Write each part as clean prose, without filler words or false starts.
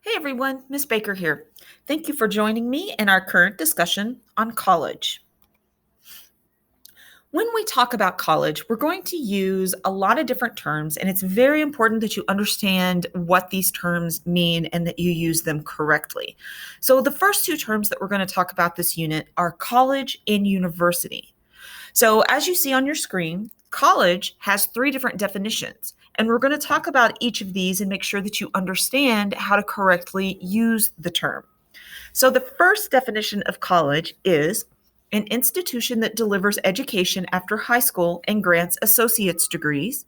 Hey everyone, Miss Baker here. Thank you for joining me in our current discussion on college. When we talk about college, we're going to use a lot of different terms, and it's very important that you understand what these terms mean and that you use them correctly. So, the first two terms that we're going to talk about this unit are college and university. So, as you see on your screen, college has three different definitions, and we're going to talk about each of these and make sure that you understand how to correctly use the term. So, the first definition of college is an institution that delivers education after high school and grants associate's degrees.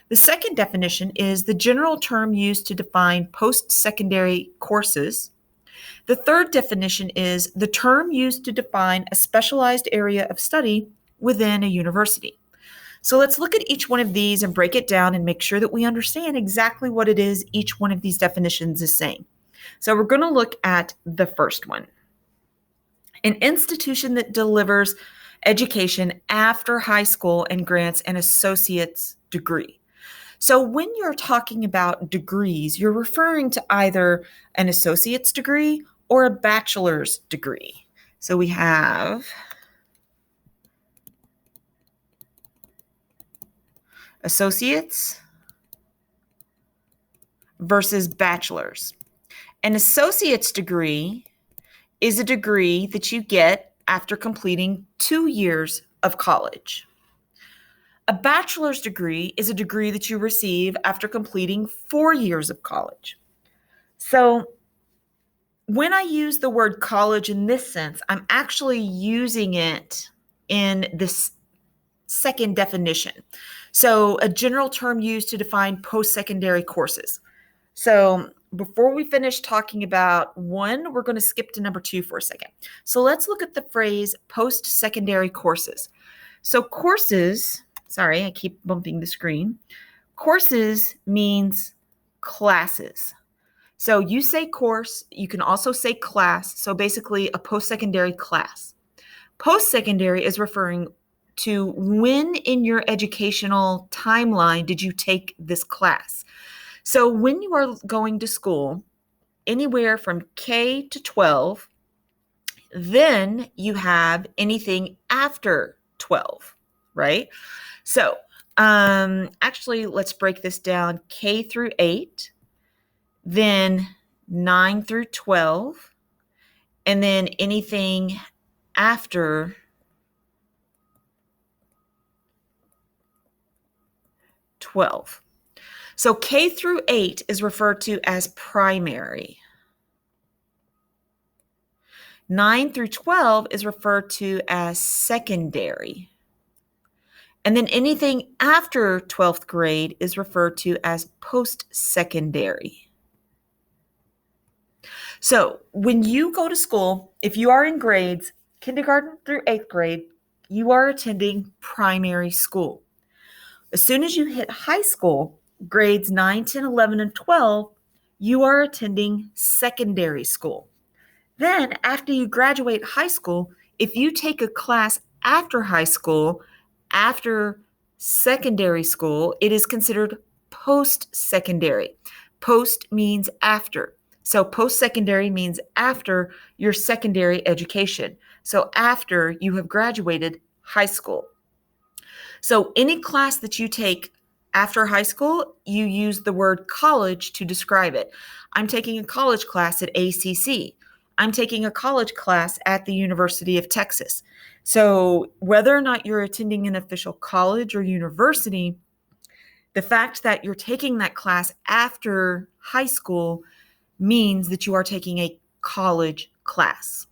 The second definition is the general term used to define post secondary courses. The third definition is the term used to define a specialized area of study within a university. So let's look at each one of these and break it down and make sure that we understand exactly what it is each one of these definitions is saying. So we're going to look at the first one. An institution that delivers education after high school and grants an associate's degree. So when you're talking about degrees, you're referring to either an associate's degree or a bachelor's degree. So we have associates versus bachelor's. An associate's degree is a degree that you get after completing 2 years of college. A bachelor's degree is a degree that you receive after completing 4 years of college. So when I use the word college in this sense, I'm actually using it in this second definition. So a general term used to define post-secondary courses. So before we finish talking about one, we're going to skip to number 2 for a second. So let's look at the phrase post-secondary courses. So courses, sorry, I keep bumping the screen. Courses means classes. So you say course, you can also say class. So basically a post-secondary class. Post-secondary is referring to when in your educational timeline did you take this class. So when you are going to school, anywhere from K to 12, then you have anything after 12, right? So actually, let's break this down. K through 8, then 9 through 12, and then anything after 12. So K through 8 is referred to as primary. 9 through 12 is referred to as secondary. And then anything after 12th grade is referred to as post-secondary. So when you go to school, if you are in grades, kindergarten through 8th grade, you are attending primary school. As soon as you hit high school, grades 9, 10, 11, and 12, you are attending secondary school. Then, after you graduate high school, if you take a class after high school, after secondary school, it is considered post-secondary. Post means after. So post-secondary means after your secondary education. So after you have graduated high school. So any class that you take after high school, you use the word college to describe it. I'm taking a college class at ACC. I'm taking a college class at the University of Texas. So whether or not you're attending an official college or university, the fact that you're taking that class after high school means that you are taking a college class.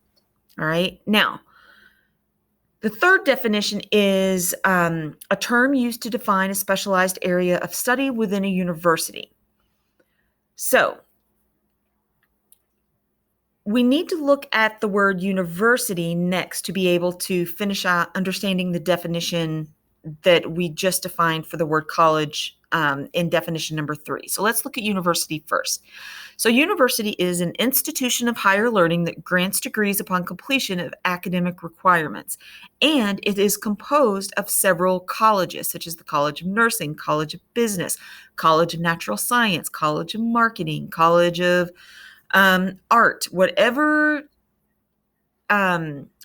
All right. Now, the third definition is a term used to define a specialized area of study within a university. So we need to look at the word university next to be able to finish out understanding the definition that we just defined for the word college in definition number 3. So let's look at university first. So university is an institution of higher learning that grants degrees upon completion of academic requirements. And it is composed of several colleges, such as the College of Nursing, College of Business, College of Natural Science, College of Marketing, College of Art, whatever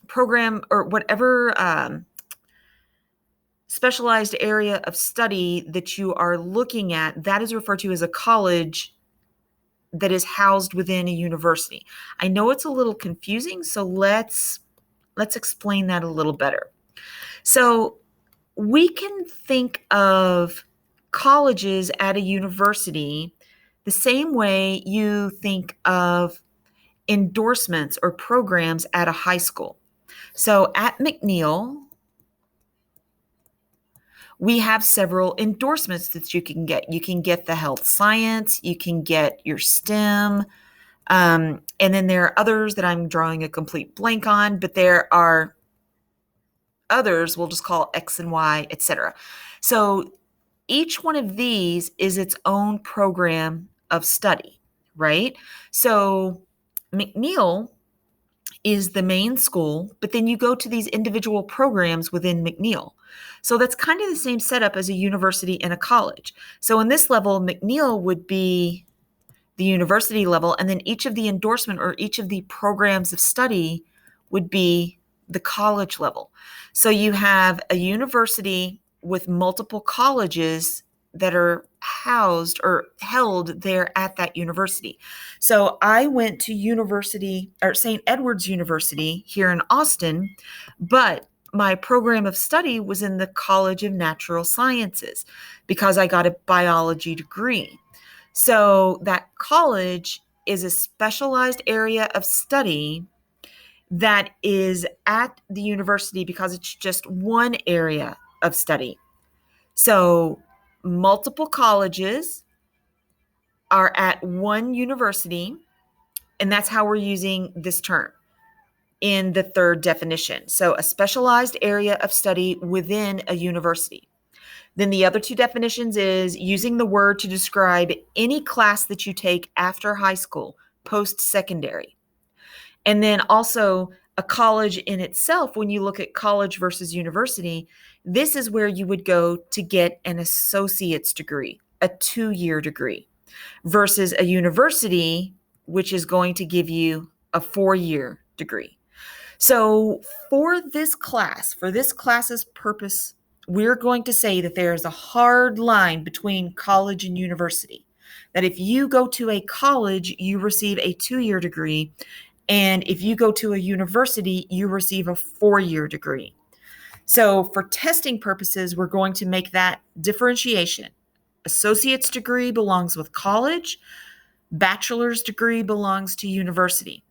program or whatever specialized area of study that you are looking at, that is referred to as a college that is housed within a university. I know it's a little confusing, so let's explain that a little better. So we can think of colleges at a university the same way you think of endorsements or programs at a high school. So at McNeil, we have several endorsements that you can get. You can get the health science, you can get your STEM, and then there are others that I'm drawing a complete blank on, but there are others we'll just call X and Y, etc. So each one of these is its own program of study, right? So McNeil is the main school, but then you go to these individual programs within McNeil. So that's kind of the same setup as a university and a college. So in this level, McNeil would be the university level, and then each of the endorsement or each of the programs of study would be the college level. So you have a university with multiple colleges that are housed or held there at that university. So I went to university or St. Edward's University here in Austin, but my program of study was in the College of Natural Sciences because I got a biology degree. So that college is a specialized area of study that is at the university because it's just one area of study. So multiple colleges are at one university, and that's how we're using this term in the third definition. So a specialized area of study within a university. Then the other two definitions is using the word to describe any class that you take after high school, post-secondary. And then also a college in itself, when you look at college versus university, this is where you would go to get an associate's degree, a 2-year degree, versus a university, which is going to give you a 4-year degree. So for this class's purpose, we're going to say that there is a hard line between college and university. That if you go to a college, you receive a 2-year degree, and if you go to a university, you receive a 4-year degree. So for testing purposes, we're going to make that differentiation. Associate's degree belongs with college, bachelor's degree belongs to university.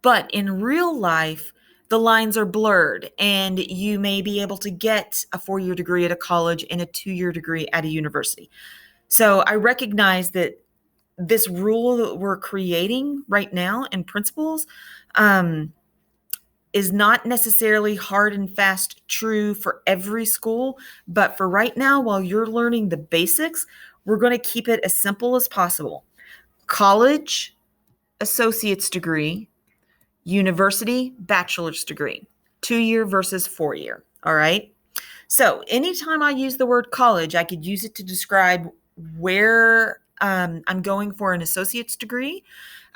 But in real life, the lines are blurred, and you may be able to get a 4-year degree at a college and a 2-year degree at a university. So I recognize that this rule that we're creating right now in principles is not necessarily hard and fast true for every school, but for right now, while you're learning the basics, we're going to keep it as simple as possible. College, associate's degree, university, bachelor's degree, 2-year versus 4-year. All right. So anytime I use the word college, I could use it to describe where I'm going for an associate's degree.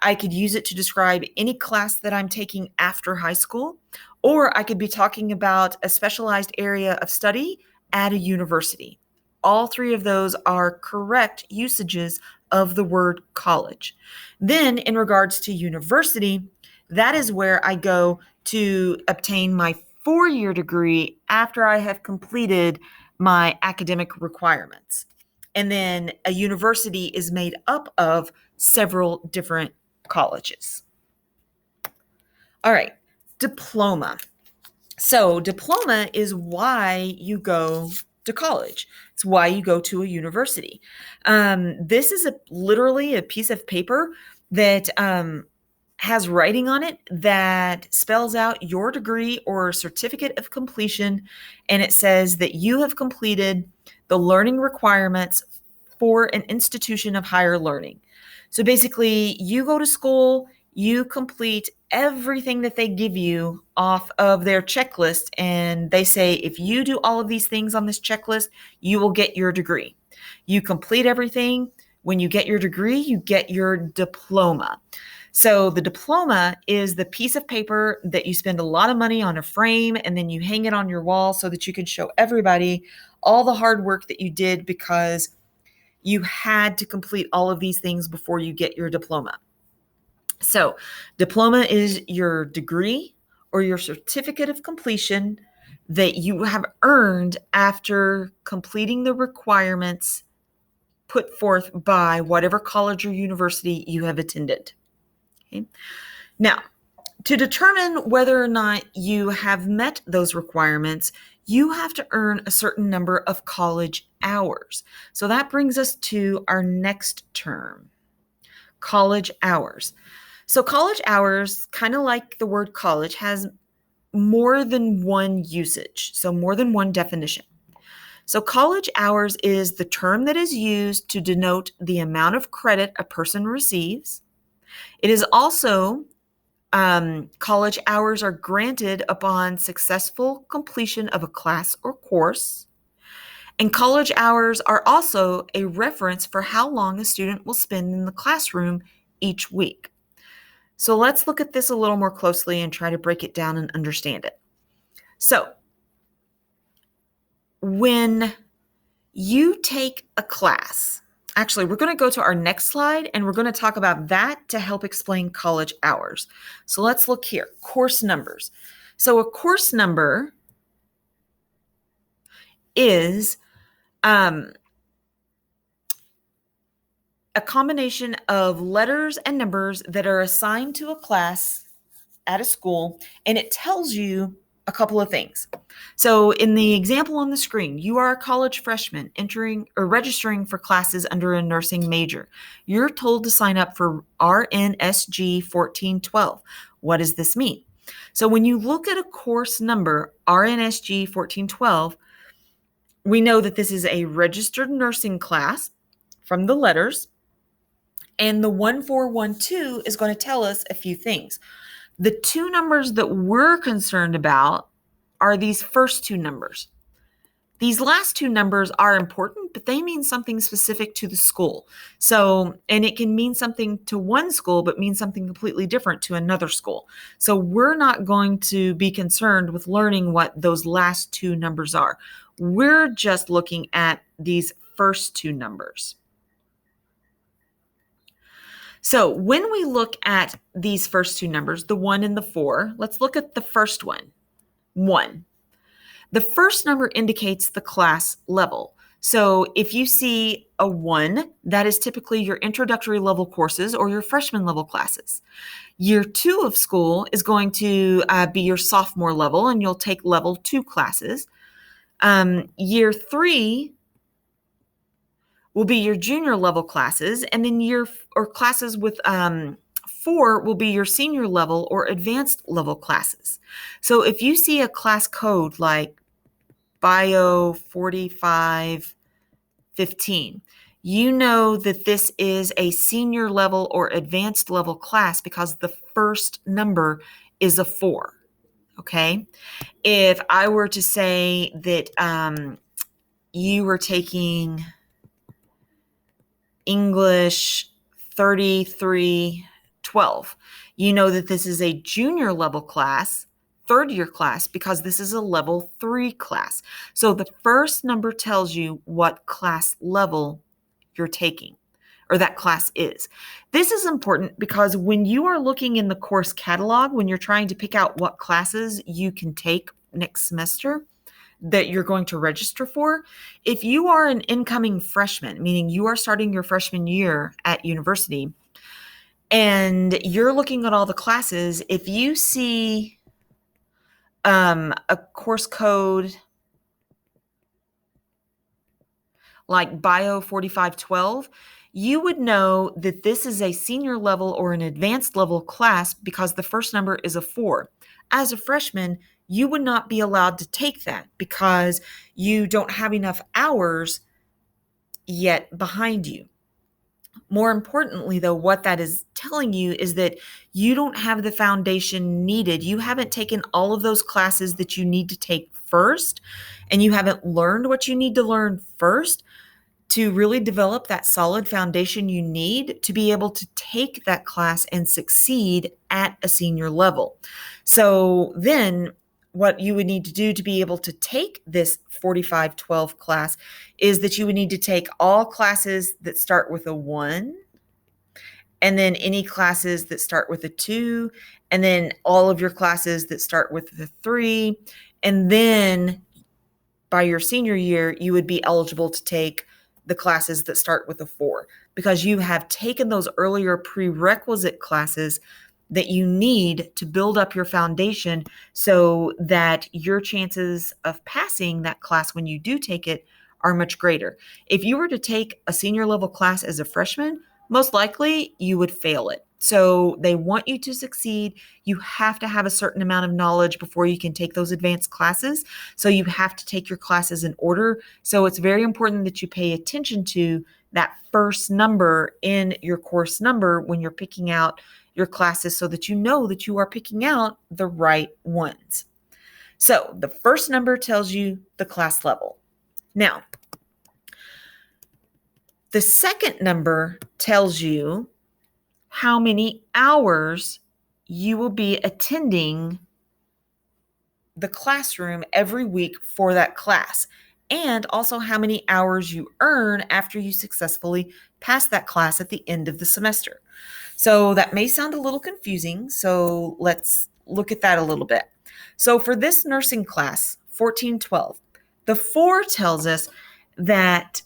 I could use it to describe any class that I'm taking after high school, or I could be talking about a specialized area of study at a university. All three of those are correct usages of the word college. Then in regards to university, that is where I go to obtain my 4-year degree after I have completed my academic requirements. And then a university is made up of several different colleges. All right, diploma. So diploma is why you go to college. It's why you go to a university. This is literally a piece of paper that has writing on it that spells out your degree or certificate of completion, and it says that you have completed the learning requirements for an institution of higher learning. So basically, you go to school, you complete everything that they give you off of their checklist, and they say, if you do all of these things on this checklist, you will get your degree. You complete everything. When you get your degree, you get your diploma. So the diploma is the piece of paper that you spend a lot of money on a frame, and then you hang it on your wall so that you can show everybody all the hard work that you did because you had to complete all of these things before you get your diploma. So diploma is your degree or your certificate of completion that you have earned after completing the requirements put forth by whatever college or university you have attended. Okay. Now, to determine whether or not you have met those requirements, you have to earn a certain number of college hours. So that brings us to our next term, college hours. So college hours, kind of like the word college, has more than one usage, so more than one definition. So college hours is the term that is used to denote the amount of credit a person receives. It is also college hours are granted upon successful completion of a class or course. And college hours are also a reference for how long a student will spend in the classroom each week. So let's look at this a little more closely and try to break it down and understand it. So when you take a class, actually, we're going to go to our next slide and we're going to talk about that to help explain college hours. So let's look here, course numbers. So a course number is a combination of letters and numbers that are assigned to a class at a school, and it tells you a couple of things. So in the example on the screen, you are a college freshman entering or registering for classes under a nursing major. You're told to sign up for RNSG 1412. What does this mean? So when you look at a course number, RNSG 1412, we know that this is a registered nursing class from the letters, and the 1412 is going to tell us a few things. The two numbers that we're concerned about are these first two numbers. These last two numbers are important, but they mean something specific to the school. So, and it can mean something to one school, but mean something completely different to another school. So we're not going to be concerned with learning what those last two numbers are. We're just looking at these first two numbers. So when we look at these first two numbers, the 1 and the 4, let's look at the first one, 1. The first number indicates the class level. So if you see a 1, that is typically your introductory level courses or your freshman level classes. Year 2 of school is going to be your sophomore level, and you'll take level 2 classes. Year 3 will be your junior level classes, and then classes with 4 will be your senior level or advanced level classes. So if you see a class code like Bio 4515, you know that this is a senior level or advanced level class because the first number is a 4. Okay? If I were to say that you were taking English 3312, you know that this is a junior level class, third year class, because this is a level 3 class. So the first number tells you what class level you're taking or that class is. This is important because when you are looking in the course catalog, when you're trying to pick out what classes you can take next semester, that you're going to register for, if you are an incoming freshman, meaning you are starting your freshman year at university, and you're looking at all the classes, if you see a course code like Bio 4512, you would know that this is a senior level or an advanced level class because the first number is a 4. As a freshman, you would not be allowed to take that because you don't have enough hours yet behind you. More importantly, though, what that is telling you is that you don't have the foundation needed. You haven't taken all of those classes that you need to take first, and you haven't learned what you need to learn first to really develop that solid foundation you need to be able to take that class and succeed at a senior level. So then what you would need to do to be able to take this 4512 class is that you would need to take all classes that start with a 1, and then any classes that start with a 2, and then all of your classes that start with a 3, and then by your senior year, you would be eligible to take the classes that start with a 4 because you have taken those earlier prerequisite classes that you need to build up your foundation so that your chances of passing that class when you do take it are much greater. If you were to take a senior level class as a freshman, most likely you would fail it. So they want you to succeed. You have to have a certain amount of knowledge before you can take those advanced classes. So you have to take your classes in order. So it's very important that you pay attention to that first number in your course number when you're picking out your classes so that you know that you are picking out the right ones. So the first number tells you the class level. Now, the second number tells you how many hours you will be attending the classroom every week for that class, and also how many hours you earn after you successfully pass that class at the end of the semester. So that may sound a little confusing, so let's look at that a little bit. So for this nursing class, 1412, the 4 tells us that,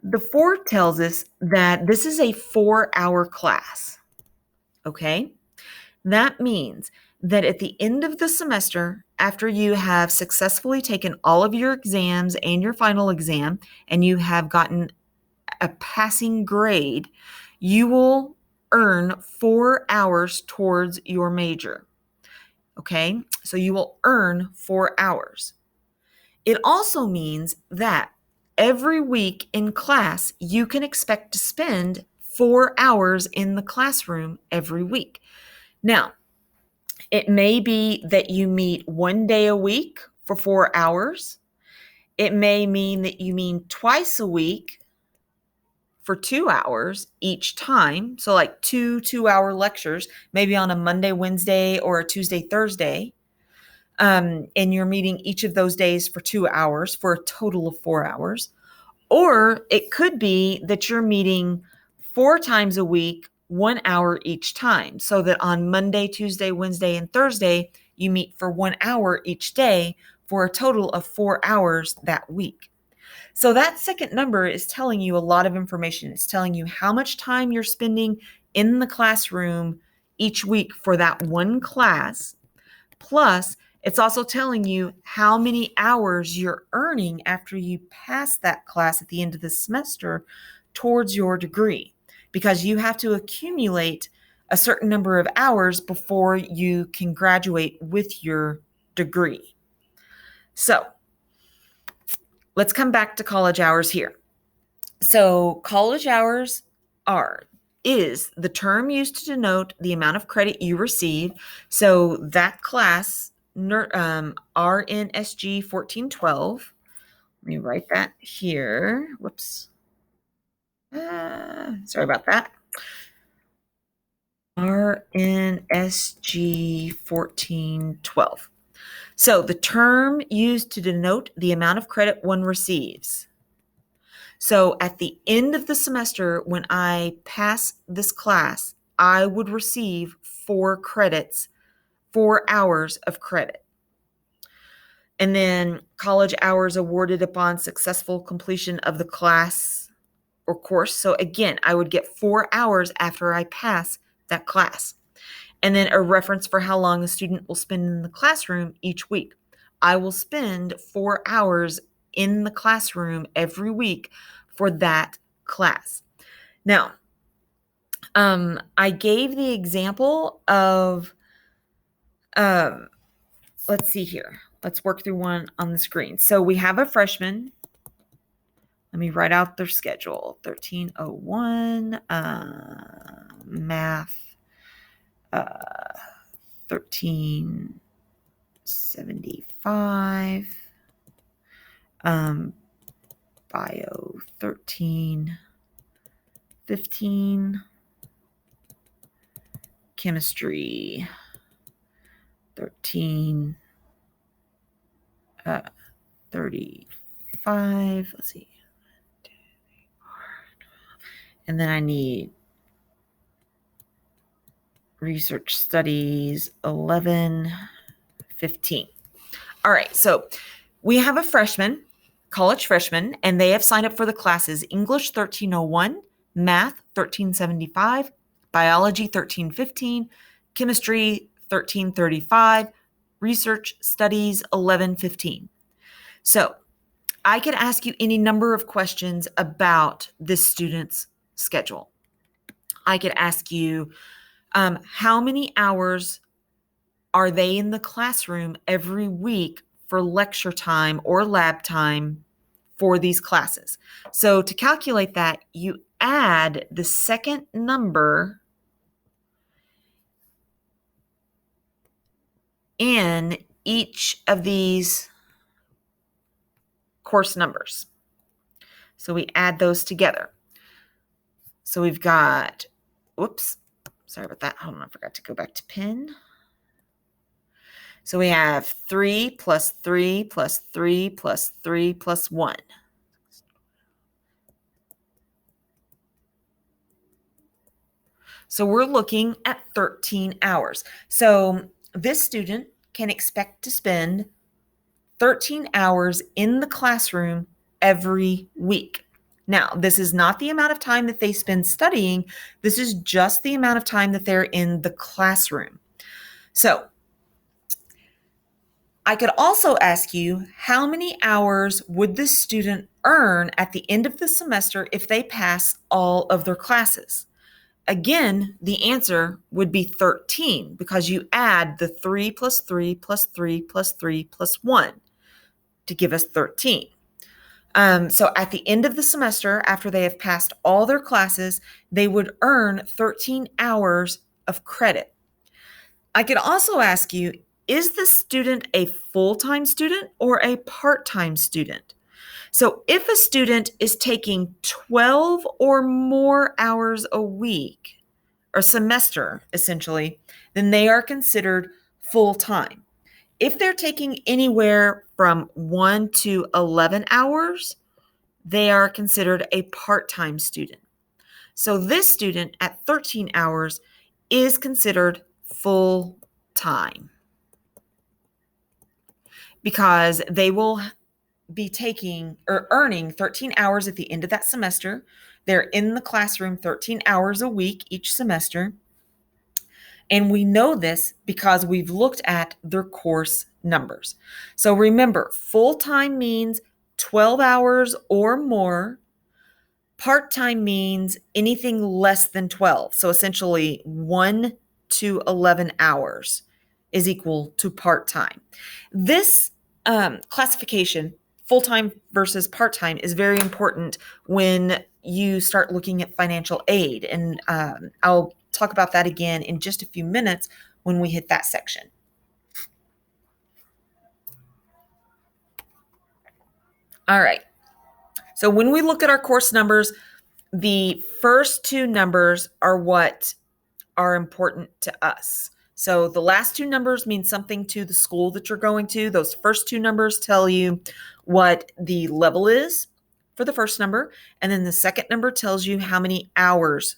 the 4 tells us that this is a 4-hour class, okay? That means that at the end of the semester, after you have successfully taken all of your exams and your final exam, and you have gotten a passing grade, you will earn 4 hours towards your major. Okay, so you will earn 4 hours. It also means that every week in class, you can expect to spend 4 hours in the classroom every week. Now, it may be that you meet one day a week for 4 hours. It may mean that you meet twice a week for 2 hours each time. So like 2 2-hour lectures, maybe on a Monday, Wednesday, or a Tuesday, Thursday. And you're meeting each of those days for 2 hours for a total of 4 hours. Or it could be that you're meeting 4 times a week, 1 hour each time, so that on Monday, Tuesday, Wednesday, and Thursday, you meet for 1 hour each day for a total of 4 hours that week. So that second number is telling you a lot of information. It's telling you how much time you're spending in the classroom each week for that one class. Plus, it's also telling you how many hours you're earning after you pass that class at the end of the semester towards your degree, because you have to accumulate a certain number of hours before you can graduate with your degree. So let's come back to college hours here. So college hours is the term used to denote the amount of credit you receive. So that class, RNSG 1412, let me write that here. Sorry about that. RNSG 1412. So the term used to denote the amount of credit one receives. So at the end of the semester, when I pass this class, I would receive 4 credits, 4 hours of credit. And then college hours awarded upon successful completion of the class or course. So again, I would get 4 hours after I pass that class. And then a reference for how long a student will spend in the classroom each week. I will spend 4 hours in the classroom every week for that class. Now, I gave the example of, let's see here. Let's work through one on the screen. So we have a freshman. Let me write out their schedule. 1301, math, 1375, bio 1315, chemistry 1335. Let's see. And then I need research studies 1115. All right, so we have a freshman, college freshman, and they have signed up for the classes English 1301, math 1375, biology 1315, chemistry 1335, research studies 1115. So I could ask you any number of questions about this student's schedule. I could ask you, how many hours are they in the classroom every week for lecture time or lab time for these classes? So to calculate that, you add the second number in each of these course numbers. So we add those together. So we've got, whoops, sorry about that. Hold on, I forgot to go back to pen. So we have 3 plus 3 plus 3 plus 3 plus 1. So we're looking at 13 hours. So this student can expect to spend 13 hours in the classroom every week. Now, this is not the amount of time that they spend studying. This is just the amount of time that they're in the classroom. So I could also ask you, how many hours would the student earn at the end of the semester if they pass all of their classes? Again, the answer would be 13 because you add the 3 plus 3 plus 3 plus 3 plus 1 to give us 13. So at the end of the semester, after they have passed all their classes, they would earn 13 hours of credit. I could also ask you, is the student a full-time student or a part-time student? So if a student is taking 12 or more hours a week or semester, essentially, then they are considered full-time. If they're taking anywhere from 1 to 11 hours, they are considered a part-time student. So this student at 13 hours is considered full-time because they will be taking or earning 13 hours at the end of that semester. They're in the classroom 13 hours a week each semester. And we know this because we've looked at their course numbers. So remember, full-time means 12 hours or more. Part-time means anything less than 12. So essentially 1 to 11 hours is equal to part-time. This classification, full-time versus part-time, is very important when you start looking at financial aid. And I'll talk about that again in just a few minutes when we hit that section. All right. So when we look at our course numbers, the first two numbers are what are important to us. So the last two numbers mean something to the school that you're going to. Those first two numbers tell you what the level is for the first number. And then the second number tells you how many hours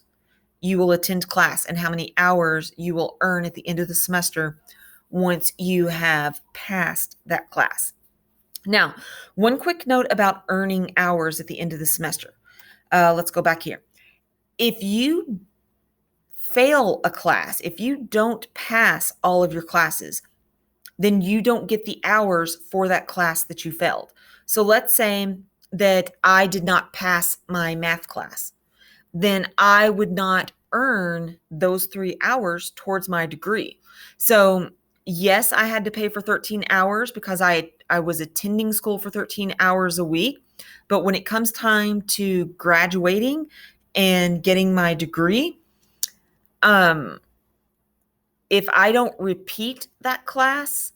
you will attend class and how many hours you will earn at the end of the semester once you have passed that class. Now, one quick note about earning hours at the end of the semester. Let's go back here. If you fail a class, if you don't pass all of your classes, then you don't get the hours for that class that you failed. So let's say that I did not pass my math class, then I would not earn those 3 hours towards my degree. So yes, I had to pay for 13 hours because I was attending school for 13 hours a week. But when it comes time to graduating and getting my degree, um, if I don't repeat that class,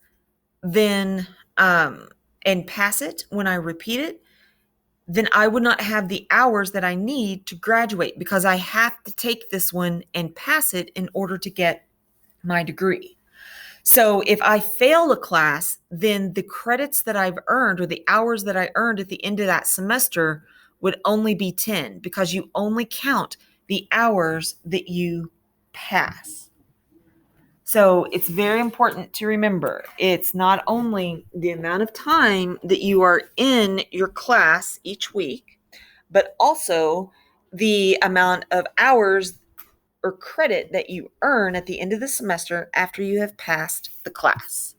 then and pass it when I repeat it, then I would not have the hours that I need to graduate because I have to take this one and pass it in order to get my degree. So if I fail a class, then the credits that I've earned or the hours that I earned at the end of that semester would only be 10 because you only count the hours that you pass. So it's very important to remember it's not only the amount of time that you are in your class each week, but also the amount of hours or credit that you earn at the end of the semester after you have passed the class.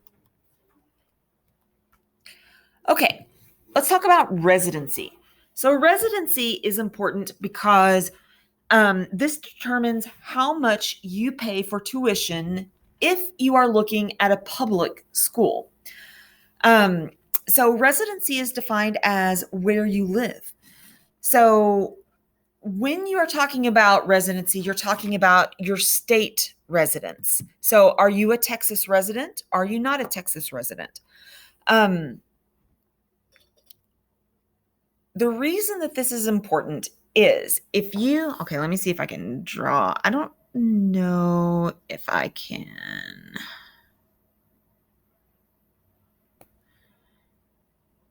Okay, let's talk about residency. So residency is important because this determines how much you pay for tuition if you are looking at a public school. Um, so residency is defined as where you live. So when you are talking about residency, you're talking about your state residence. So are you a Texas resident? Are you not a Texas resident? The reason that this is important is okay, let me see if I can draw. I don't know if I can.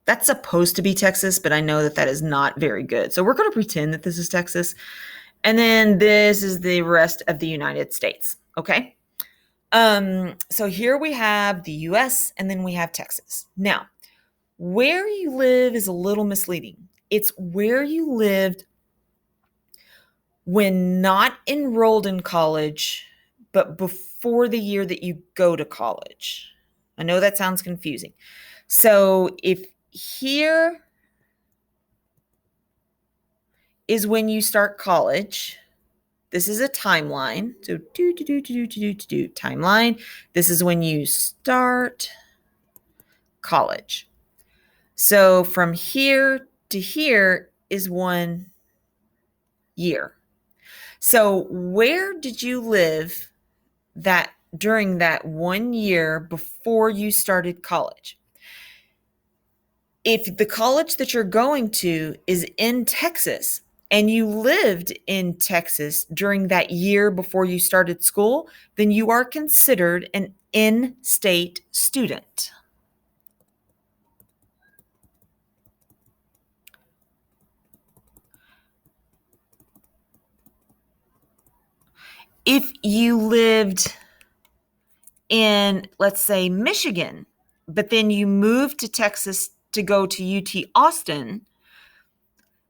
That's supposed to be Texas, but I know that that is not very good. So we're going to pretend that this is Texas. And then this is the rest of the United States. Okay. So here we have the US and then we have Texas. Now, where you live is a little misleading. It's where you lived when not enrolled in college, but before the year that you go to college. I know that sounds confusing. So if here is when you start college, this is a timeline. So timeline. This is when you start college. So from here to here is 1 year. So where did you live that during that 1 year before you started college? If the college that you're going to is in Texas and you lived in Texas during that year before you started school, then you are considered an in-state student. If you lived in, let's say, Michigan, but then you moved to Texas to go to UT Austin,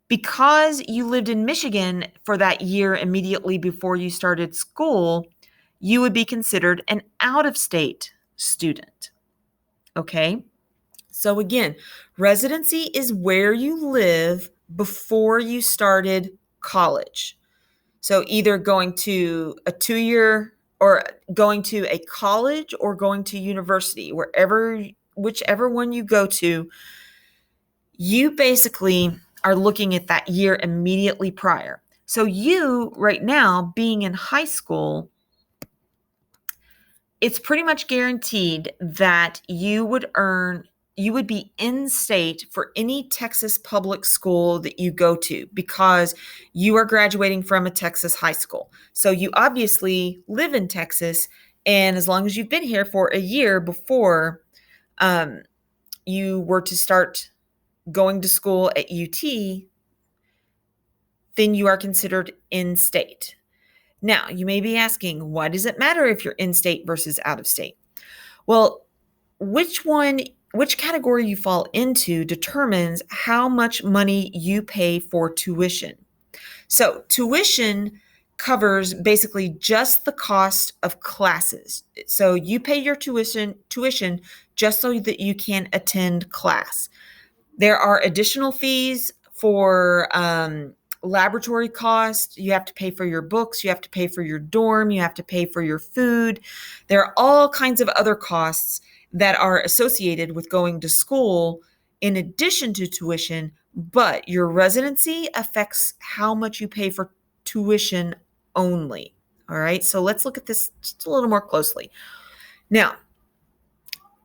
because you lived in Michigan for that year immediately before you started school, you would be considered an out-of-state student. Okay? So again, residency is where you live before you started college. So either going to a 2-year or going to a college or going to university, whichever one you go to, you basically are looking at that year immediately prior. So you right now being in high school, it's pretty much guaranteed that you would be in state for any Texas public school that you go to because you are graduating from a Texas high school. So you obviously live in Texas, and as long as you've been here for a year before you were to start going to school at UT, then you are considered in state. Now, you may be asking, why does it matter if you're in state versus out of state? Well, which category you fall into determines how much money you pay for tuition. So, tuition covers basically just the cost of classes. So, you pay your tuition just so that you can attend class. There are additional fees for laboratory costs. You have to pay for your books. You have to pay for your dorm. You have to pay for your food. There are all kinds of other costs that are associated with going to school in addition to tuition, but your residency affects how much you pay for tuition only. All right, so let's look at this just a little more closely. Now,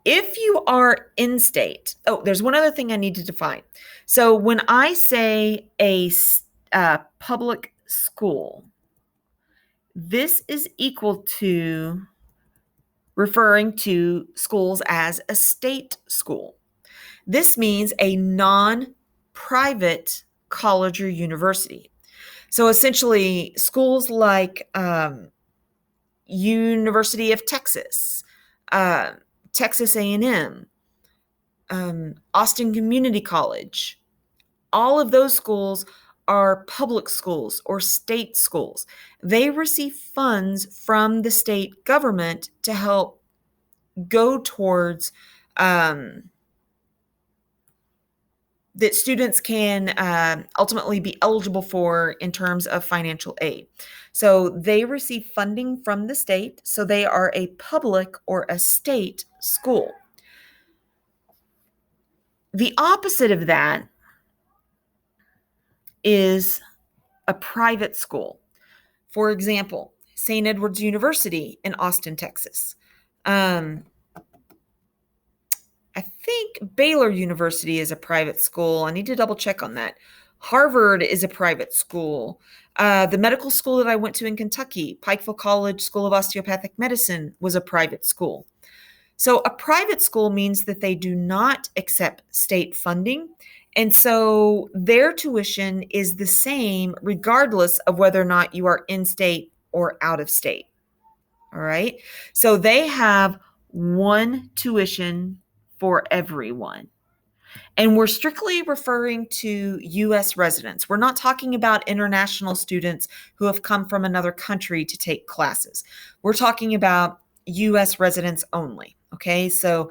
if you are in state, there's one other thing I need to define. So when I say a public school, this is equal to referring to schools as a state school. This means a non-private college or university. So essentially, schools like University of Texas, Texas A&M, Austin Community College, all of those schools are public schools or state schools. They receive funds from the state government to help go towards that students can ultimately be eligible for in terms of financial aid. So they receive funding from the state, so they are a public or a state school. The opposite of that is a private school. For example, St. Edward's University in Austin, Texas. I think Baylor University is a private school. I need to double check on that. Harvard is a private school. The medical school that I went to in Kentucky, Pikeville College School of Osteopathic Medicine, was a private school. So a private school means that they do not accept state funding. And so their tuition is the same regardless of whether or not you are in state or out of state. All right. So they have one tuition for everyone. And we're strictly referring to U.S. residents. We're not talking about international students who have come from another country to take classes. We're talking about U.S. residents only. Okay, so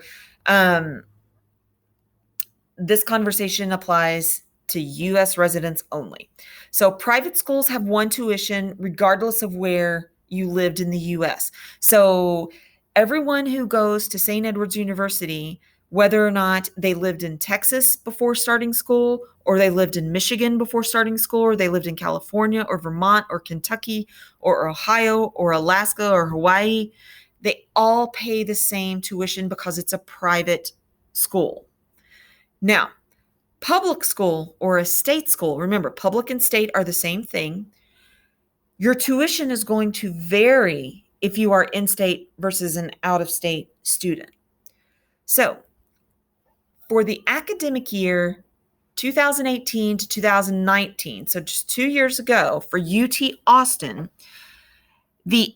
this conversation applies to U.S. residents only. So private schools have one tuition regardless of where you lived in the U.S. So everyone who goes to St. Edward's University, whether or not they lived in Texas before starting school, or they lived in Michigan before starting school, or they lived in California or Vermont or Kentucky or Ohio or Alaska or Hawaii, they all pay the same tuition because it's a private school. Now, public school or a state school, remember, public and state are the same thing. Your tuition is going to vary if you are in-state versus an out-of-state student. So, for the academic year 2018 to 2019, so just 2 years ago for UT Austin, the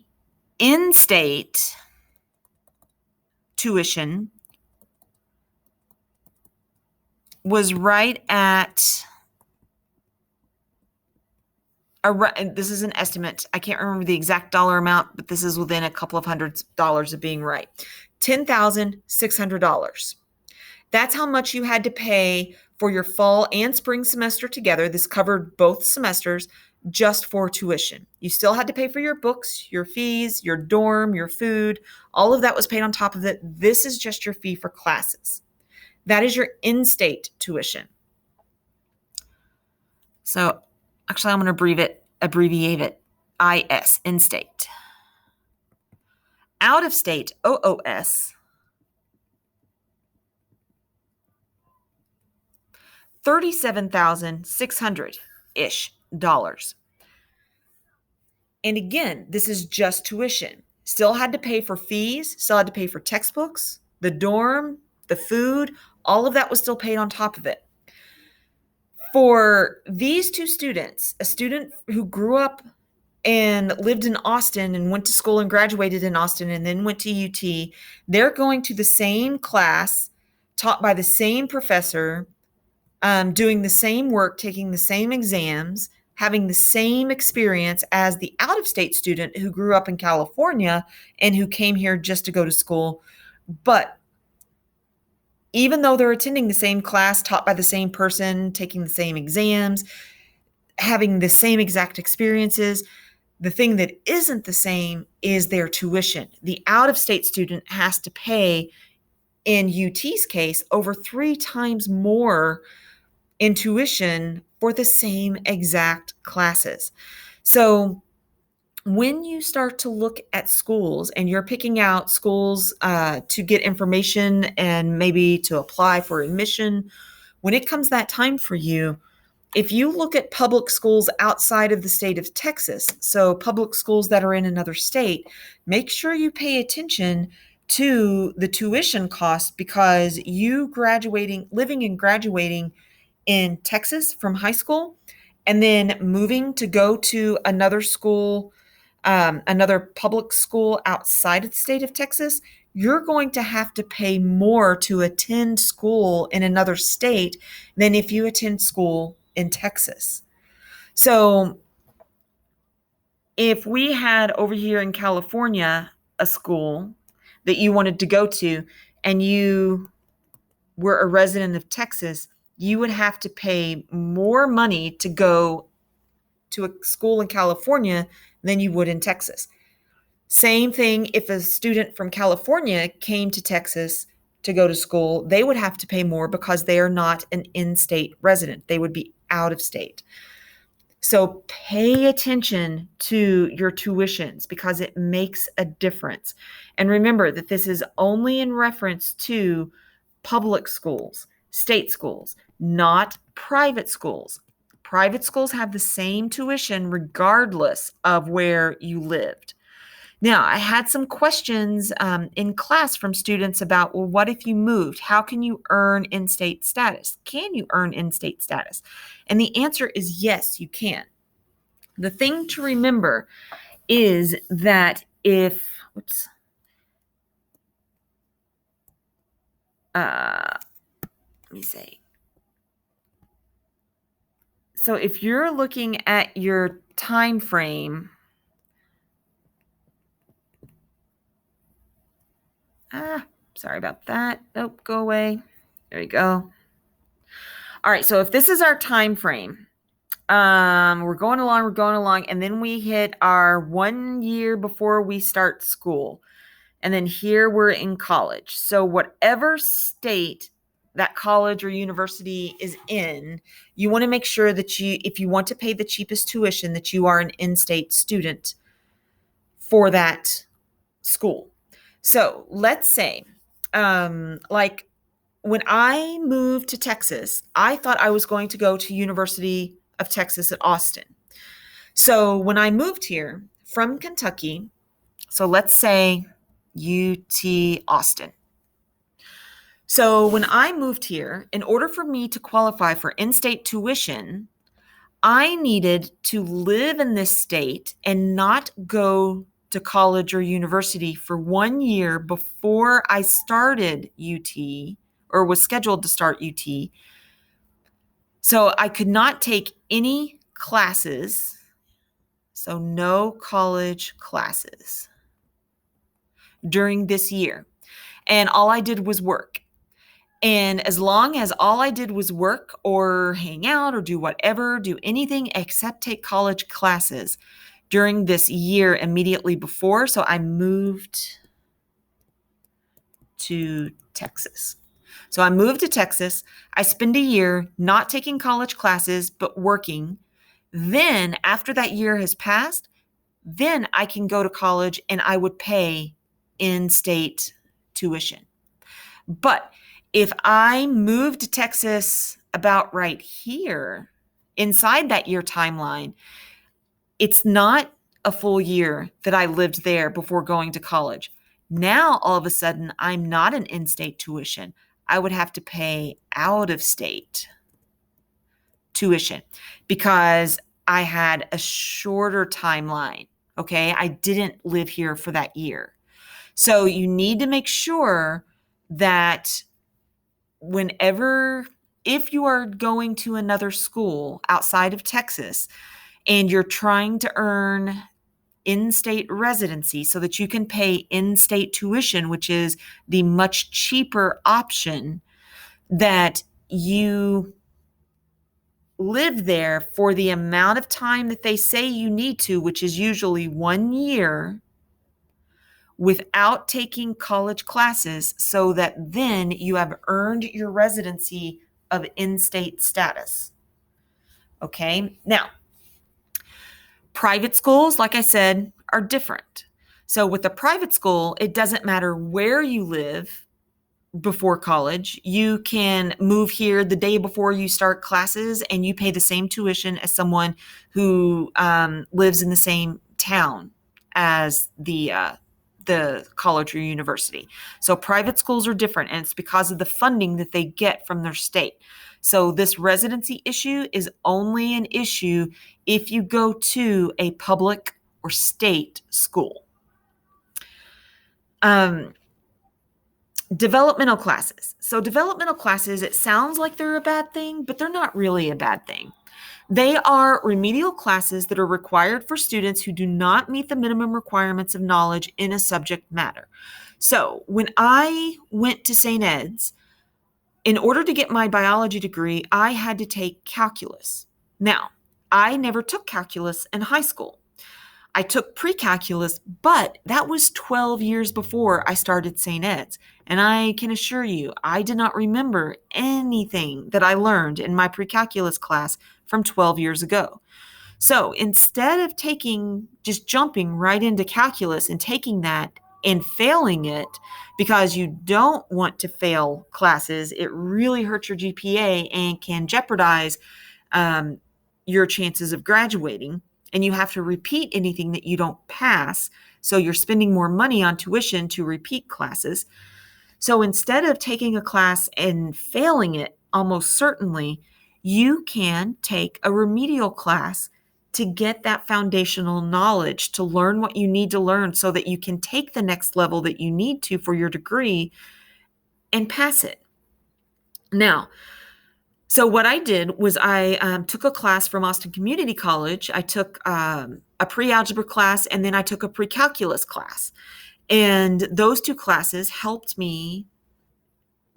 in-state tuition was right at, this is an estimate. I can't remember the exact dollar amount, but this is within a couple of $100s of being right. $10,600. That's how much you had to pay for your fall and spring semester together. This covered both semesters just for tuition. You still had to pay for your books, your fees, your dorm, your food. All of that was paid on top of it. This is just your fee for classes. That is your in-state tuition. So actually, I'm going to abbreviate it, IS, in-state. Out-of-state, OOS, $37,600-ish. And again, this is just tuition. Still had to pay for fees, still had to pay for textbooks, the dorm, the food, all of that was still paid on top of it. For these two students, a student who grew up and lived in Austin and went to school and graduated in Austin and then went to UT, they're going to the same class, taught by the same professor, doing the same work, taking the same exams, having the same experience as the out-of-state student who grew up in California and who came here just to go to school. But even though they're attending the same class, taught by the same person, taking the same exams, having the same exact experiences. The thing that isn't the same is their tuition. The out-of-state student has to pay, in UT's case, over 3 times more in tuition for the same exact classes. So when you start to look at schools and you're picking out schools to get information and maybe to apply for admission, when it comes that time for you, if you look at public schools outside of the state of Texas, so public schools that are in another state, make sure you pay attention to the tuition cost, because you living and graduating in Texas from high school and then moving to go to another school, another public school outside of the state of Texas, you're going to have to pay more to attend school in another state than if you attend school in Texas. So if we had over here in California a school that you wanted to go to and you were a resident of Texas, you would have to pay more money to go to a school in California than you would in Texas. Same thing if a student from California came to Texas to go to school, they would have to pay more because they are not an in-state resident. They would be out of state. So pay attention to your tuitions because it makes a difference. And remember that this is only in reference to public schools, state schools, not private schools. Private schools have the same tuition regardless of where you lived. Now, I had some questions in class from students about, well, what if you moved? How can you earn in-state status? Can you earn in-state status? And the answer is yes, you can. The thing to remember is that let me say. So if you're looking at your time frame, sorry about that. Nope, go away. There you go. All right, so if this is our time frame, we're going along, and then we hit our 1 year before we start school. And then here we're in college. So whatever state that college or university is in, you want to make sure that if you want to pay the cheapest tuition, that you are an in-state student for that school. So let's say, like when I moved to Texas, I thought I was going to go to University of Texas at Austin. So when I moved here from Kentucky, so let's say UT Austin. So when I moved here, in order for me to qualify for in-state tuition, I needed to live in this state and not go to college or university for 1 year before I started UT or was scheduled to start UT. So I could not take any classes, so no college classes during this year. And all I did was work. And as long as all I did was work or hang out or do whatever, do anything except take college classes during this year immediately before, so I moved to Texas. So I moved to Texas. I spend a year not taking college classes, but working. Then after that year has passed, then I can go to college and I would pay in-state tuition. But if I moved to Texas about right here, inside that year timeline, it's not a full year that I lived there before going to college. Now, all of a sudden, I'm not an in-state tuition. I would have to pay out-of-state tuition because I had a shorter timeline, okay? I didn't live here for that year. So you need to make sure that if you are going to another school outside of Texas and you're trying to earn in-state residency so that you can pay in-state tuition, which is the much cheaper option, that you live there for the amount of time that they say you need to, which is usually 1 year, without taking college classes, so that then you have earned your residency of in-state status. Okay, now, private schools, like I said, are different. So with a private school, it doesn't matter where you live before college. You can move here the day before you start classes, and you pay the same tuition as someone who lives in the same town as the college or university. So private schools are different, and it's because of the funding that they get from their state. So this residency issue is only an issue if you go to a public or state school. Developmental classes. So developmental classes, it sounds like they're a bad thing, but they're not really a bad thing. They are remedial classes that are required for students who do not meet the minimum requirements of knowledge in a subject matter. So when I went to St. Ed's, in order to get my biology degree, I had to take calculus. Now, I never took calculus in high school. I took pre-calculus, but that was 12 years before I started St. Ed's. And I can assure you, I did not remember anything that I learned in my pre-calculus class from 12 years ago. So instead of just jumping right into calculus and taking that and failing it because you don't want to fail classes, it really hurts your GPA and can jeopardize your chances of graduating. And you have to repeat anything that you don't pass. So you're spending more money on tuition to repeat classes. So instead of taking a class and failing it, almost certainly, you can take a remedial class to get that foundational knowledge, to learn what you need to learn so that you can take the next level that you need to for your degree and pass it. Now, so what I did was I took a class from Austin Community College. I took a pre-algebra class, and then I took a pre-calculus class. And those two classes helped me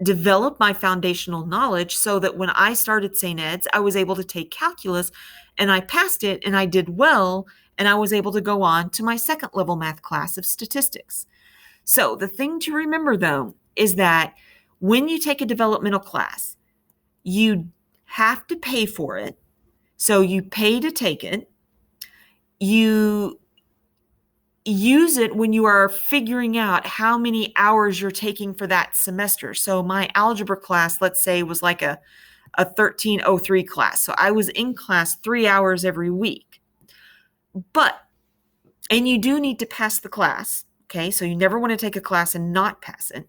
develop my foundational knowledge so that when I started St. Ed's, I was able to take calculus, and I passed it, and I did well, and I was able to go on to my second level math class of statistics. So the thing to remember, though, is that when you take a developmental class, you have to pay for it. So you pay to take it. You use it when you are figuring out how many hours you're taking for that semester. So my algebra class, let's say, was like a 1303 class. So I was in class 3 hours every week. And you do need to pass the class. Okay, so you never want to take a class and not pass it.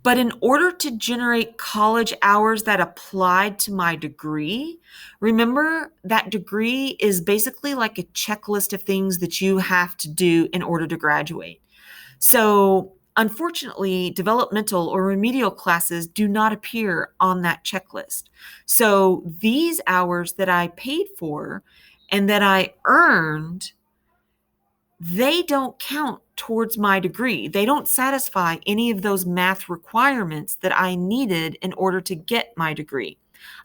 But in order to generate college hours that applied to my degree, remember that degree is basically like a checklist of things that you have to do in order to graduate. So unfortunately, developmental or remedial classes do not appear on that checklist. So these hours that I paid for and that I earned, they don't count towards my degree. They don't satisfy any of those math requirements that I needed in order to get my degree.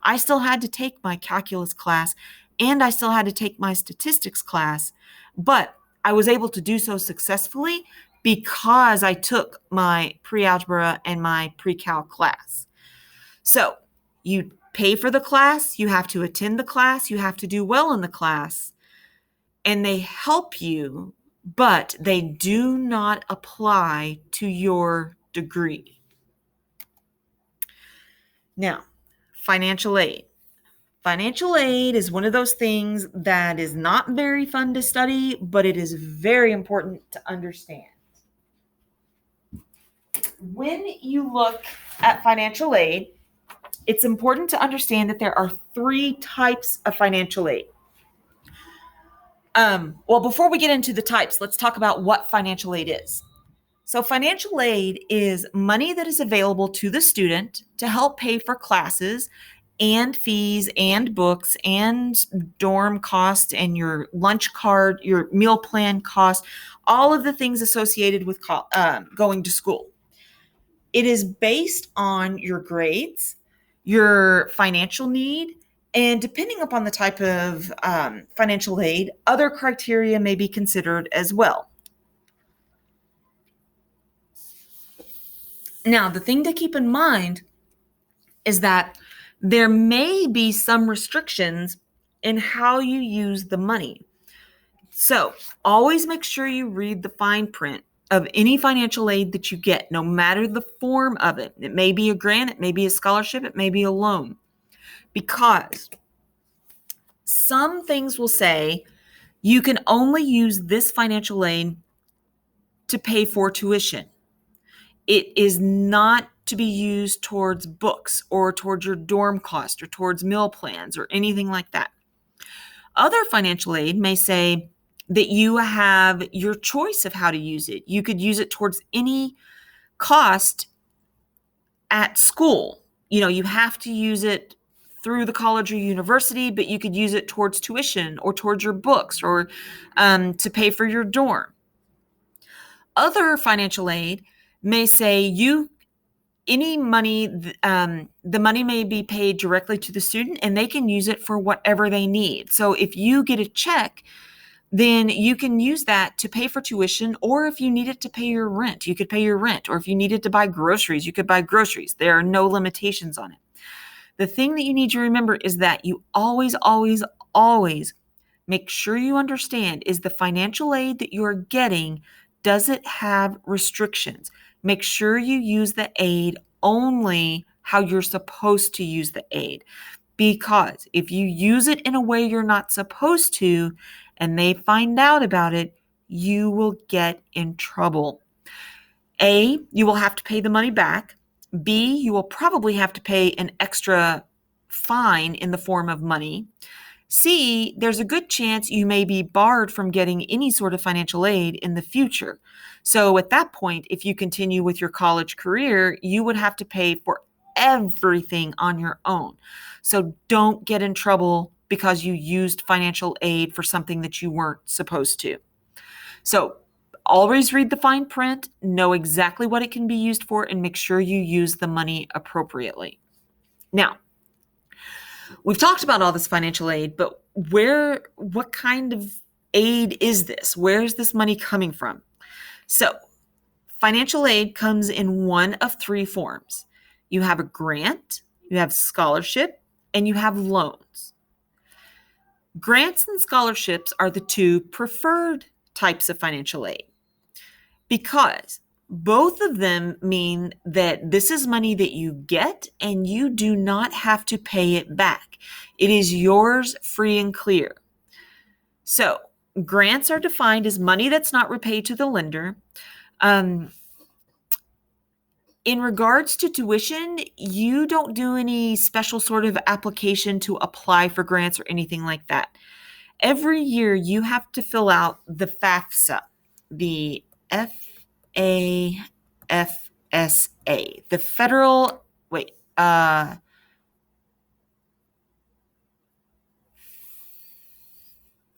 I still had to take my calculus class, and I still had to take my statistics class, but I was able to do so successfully because I took my pre-algebra and my pre-calc class. So you pay for the class, you have to attend the class, you have to do well in the class, and they help you, but they do not apply to your degree. Now, financial aid. Financial aid is one of those things that is not very fun to study, but it is very important to understand. When you look at financial aid, it's important to understand that there are 3 types of financial aid. Well, before we get into the types, let's talk about what financial aid is. So financial aid is money that is available to the student to help pay for classes and fees and books and dorm costs and your lunch card, your meal plan cost, all of the things associated with going to school. It is based on your grades, your financial need, and depending upon the type of financial aid, other criteria may be considered as well. Now, the thing to keep in mind is that there may be some restrictions in how you use the money. So always make sure you read the fine print of any financial aid that you get, no matter the form of it. It may be a grant, it may be a scholarship, it may be a loan, because some things will say you can only use this financial aid to pay for tuition. It is not to be used towards books or towards your dorm cost or towards meal plans or anything like that. Other financial aid may say that you have your choice of how to use it. You could use it towards any cost at school. You have to use it through the college or university, but you could use it towards tuition or towards your books or to pay for your dorm. Other financial aid may say any money, the money may be paid directly to the student and they can use it for whatever they need. So if you get a check, then you can use that to pay for tuition, or if you need it to pay your rent, you could pay your rent, or if you needed to buy groceries, you could buy groceries. There are no limitations on it. The thing that you need to remember is that you always, always, always make sure you understand, is the financial aid that you're getting, does it have restrictions? Make sure you use the aid only how you're supposed to use the aid. Because if you use it in a way you're not supposed to, and they find out about it, you will get in trouble. A, you will have to pay the money back. B, you will probably have to pay an extra fine in the form of money. C, there's a good chance you may be barred from getting any sort of financial aid in the future. So at that point, if you continue with your college career, you would have to pay for everything on your own. So don't get in trouble because you used financial aid for something that you weren't supposed to. So always read the fine print, know exactly what it can be used for, and make sure you use the money appropriately. Now, we've talked about all this financial aid, but what kind of aid is this? Where is this money coming from? So financial aid comes in one of three forms. You have a grant, you have scholarship, and you have loans. Grants and scholarships are the two preferred types of financial aid because both of them mean that this is money that you get and you do not have to pay it back. It is yours free and clear. So grants are defined as money that's not repaid to the lender. In regards to tuition, you don't do any special sort of application to apply for grants or anything like that. Every year you have to fill out the FAFSA, the FAFSA, the federal,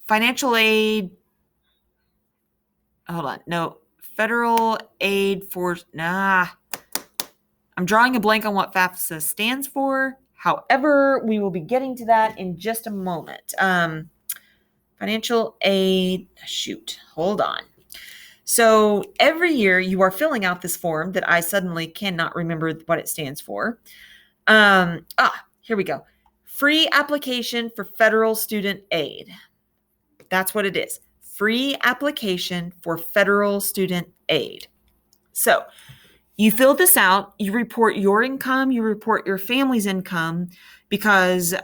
financial aid, hold on, no, federal aid for, I'm drawing a blank on what FAFSA stands for. However, we will be getting to that in just a moment. Financial aid, hold on. So every year you are filling out this form that I suddenly cannot remember what it stands for. Here we go. Free application for federal student aid. That's what it is. Free application for federal student aid. So you fill this out, you report your income, you report your family's income, because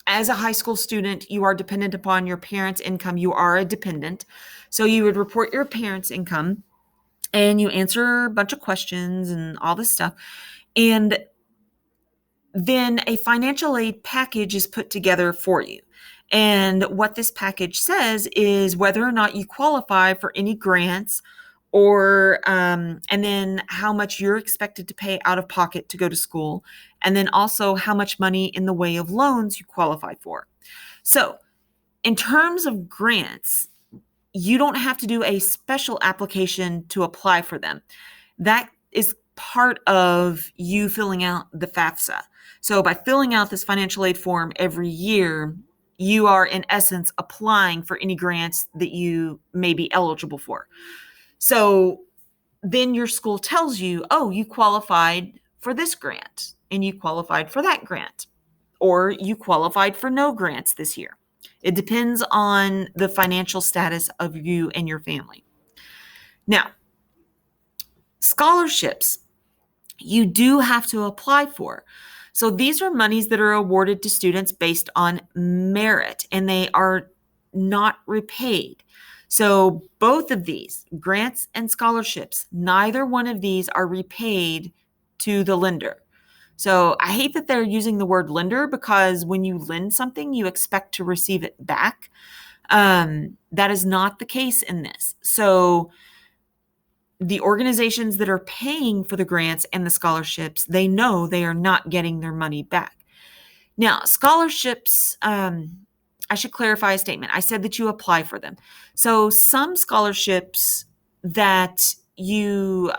as a high school student, you are dependent upon your parents' income. You are a dependent. So you would report your parents' income and you answer a bunch of questions and all this stuff. And then a financial aid package is put together for you. And what this package says is whether or not you qualify for any grants or and then how much you're expected to pay out of pocket to go to school, and then also how much money in the way of loans you qualify for. So in terms of grants, you don't have to do a special application to apply for them. That is part of you filling out the FAFSA. So by filling out this financial aid form every year, you are in essence applying for any grants that you may be eligible for. So then your school tells you, oh, you qualified for this grant and you qualified for that grant, or you qualified for no grants this year. It depends on the financial status of you and your family. Now, scholarships, you do have to apply for. So these are monies that are awarded to students based on merit, and they are not repaid. So both of these, grants and scholarships, neither one of these are repaid to the lender. So I hate that they're using the word lender, because when you lend something, you expect to receive it back. That is not the case in this. So the organizations that are paying for the grants and the scholarships, they know they are not getting their money back. Now, scholarships, I should clarify a statement. I said that you apply for them. So some scholarships that you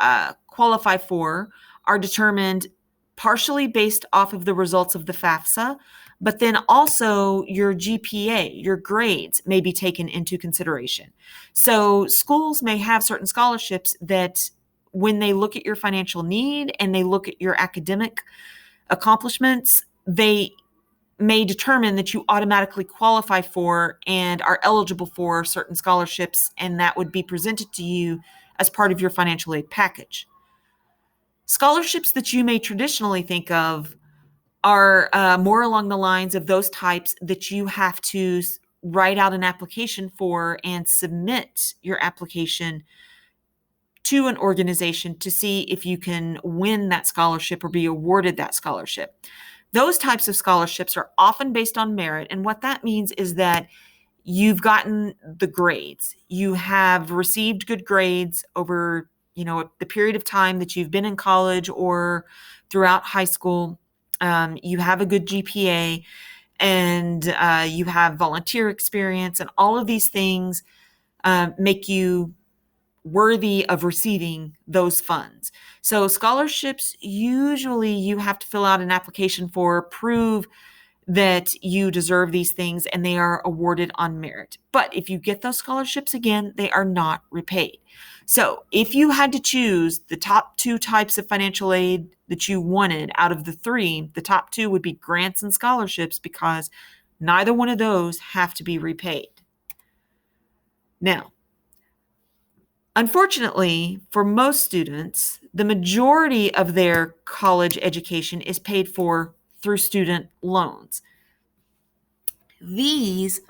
qualify for are determined partially based off of the results of the FAFSA, but then also your GPA, your grades may be taken into consideration. So schools may have certain scholarships that when they look at your financial need and they look at your academic accomplishments, they may determine that you automatically qualify for and are eligible for certain scholarships, and that would be presented to you as part of your financial aid package. Scholarships that you may traditionally think of are more along the lines of those types that you have to write out an application for and submit your application to an organization to see if you can win that scholarship or be awarded that scholarship. Those types of scholarships are often based on merit, and what that means is that you've gotten the grades. You have received good grades over, the period of time that you've been in college or throughout high school. You have a good GPA, and you have volunteer experience, and all of these things make you worthy of receiving those funds. So scholarships, usually you have to fill out an application for, prove that you deserve these things, and they are awarded on merit. But if you get those scholarships, again, they are not repaid. So if you had to choose the top two types of financial aid that you wanted out of the three, the top two would be grants and scholarships, because neither one of those have to be repaid. Now, unfortunately, for most students, the majority of their college education is paid for through student loans. These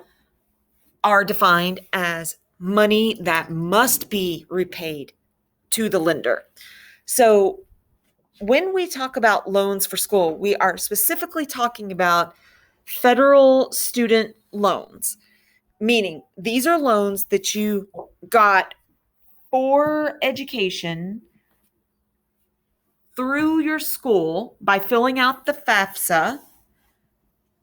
are defined as money that must be repaid to the lender. So when we talk about loans for school, we are specifically talking about federal student loans, meaning these are loans that you got for education through your school by filling out the FAFSA,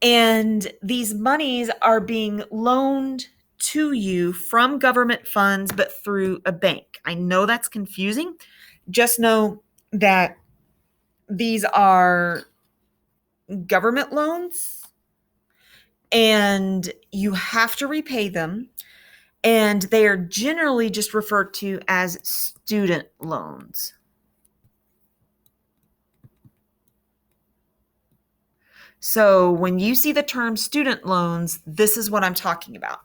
and these monies are being loaned to you from government funds, but through a bank. I know that's confusing. Just know that these are government loans, and you have to repay them, and they are generally just referred to as student loans. So when you see the term student loans, this is what I'm talking about.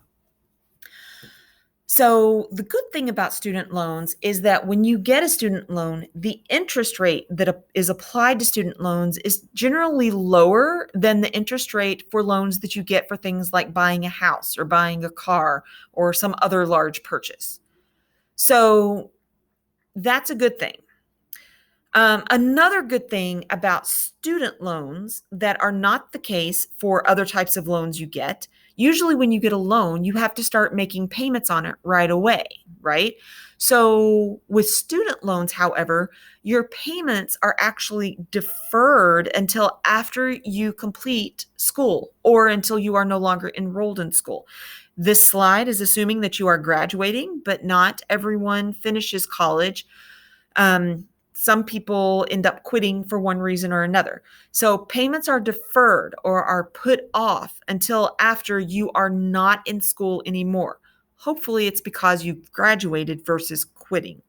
So the good thing about student loans is that when you get a student loan, the interest rate that is applied to student loans is generally lower than the interest rate for loans that you get for things like buying a house or buying a car or some other large purchase. So that's a good thing. Another good thing about student loans that are not the case for other types of loans you get, usually when you get a loan, you have to start making payments on it right away, right? So with student loans, however, your payments are actually deferred until after you complete school or until you are no longer enrolled in school. This slide is assuming that you are graduating, but not everyone finishes college. some people end up quitting for one reason or another. So payments are deferred or are put off until after you are not in school anymore. Hopefully it's because you've graduated versus quitting.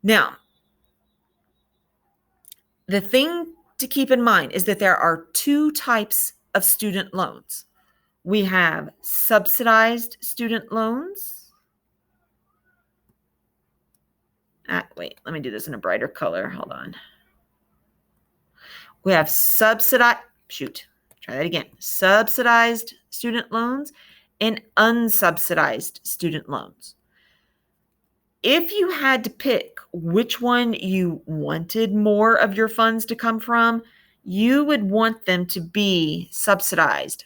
Now, the thing to keep in mind is that there are two types of student loans. We have subsidized student loans. Wait, let me do this in a brighter color. Hold on. We have subsidized student loans and unsubsidized student loans. If you had to pick which one you wanted more of your funds to come from, you would want them to be subsidized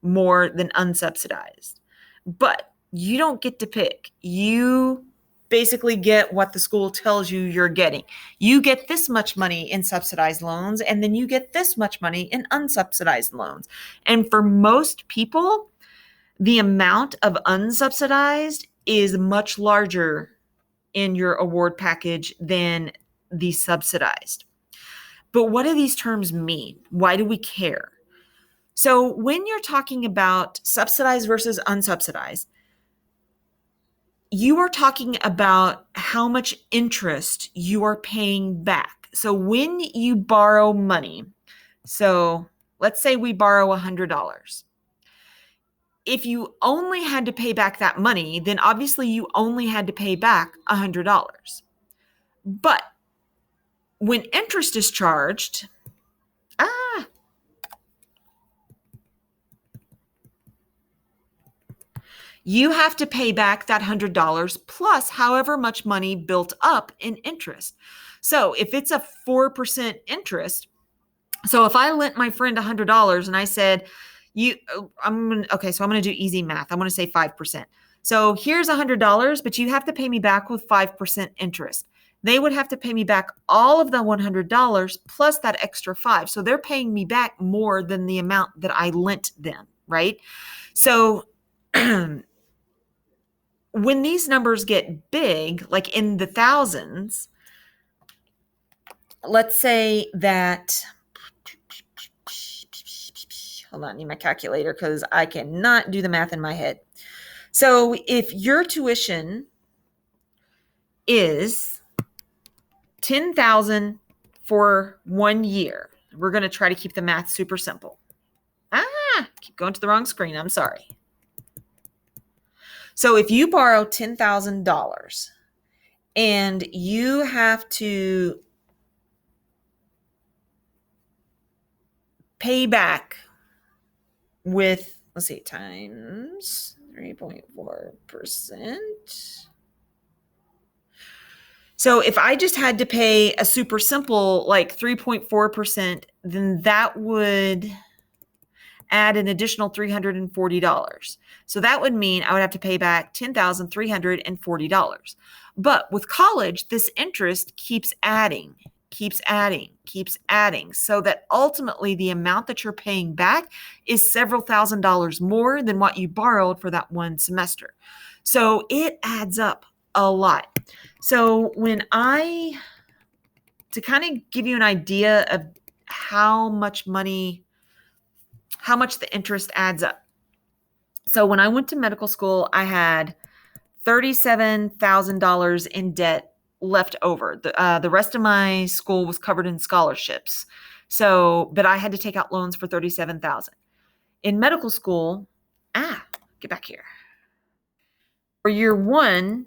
more than unsubsidized. But you don't get to pick. You basically get what the school tells you you're getting. You get this much money in subsidized loans, and then you get this much money in unsubsidized loans. And for most people, the amount of unsubsidized is much larger in your award package than the subsidized. But what do these terms mean? Why do we care? So when you're talking about subsidized versus unsubsidized, you are talking about how much interest you are paying back. So when you borrow money, so let's say we borrow $100. If you only had to pay back that money, then obviously you only had to pay back $100. But when interest is charged, you have to pay back that $100 plus however much money built up in interest. So if it's a 4% interest, so if I lent my friend $100 and I said, I'm going to do easy math. I'm going to say 5%. So here's $100, but you have to pay me back with 5% interest. They would have to pay me back all of the $100 plus that extra 5. So they're paying me back more than the amount that I lent them, right? So when these numbers get big, like in the thousands, let's say that, hold on, I need my calculator because I cannot do the math in my head. So if your tuition is $10,000 for 1 year, we're going to try to keep the math super simple. Keep going to the wrong screen. I'm sorry. So if you borrow $10,000 and you have to pay back with, let's see, times 3.4%. So if I just had to pay a super simple, like 3.4%, then that would add an additional $340. So that would mean I would have to pay back $10,340. But with college, this interest keeps adding, so that ultimately the amount that you're paying back is several $1,000s more than what you borrowed for that one semester. So it adds up a lot. So to kind of give you an idea of how much the interest adds up. So when I went to medical school, I had $37,000 in debt left over. The rest of my school was covered in scholarships. But I had to take out loans for $37,000. In medical school, get back here. For year one,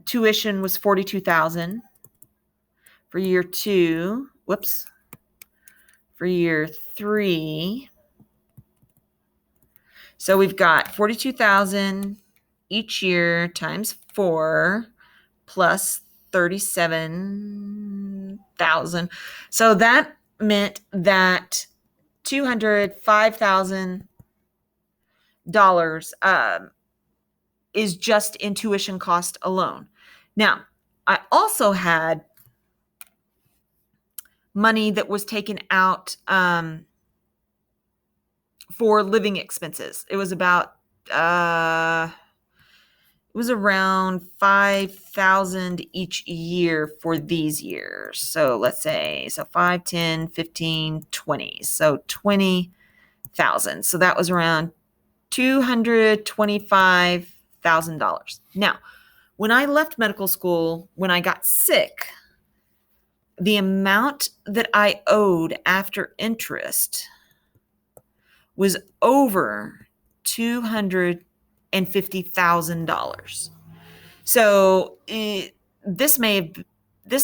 tuition was $42,000. For year two, for year three, so we've got $42,000 each year times 4 plus $37,000. So that meant that $205,000 is just in tuition cost alone. Now, I also had money that was taken out for living expenses. It was about It was around 5,000 each year for these years. So let's say, so 5, 10, 15, 20. So 20,000. So that was around $225,000. Now, when I left medical school, when I got sick, the amount that I owed after interest was over $250,000. So this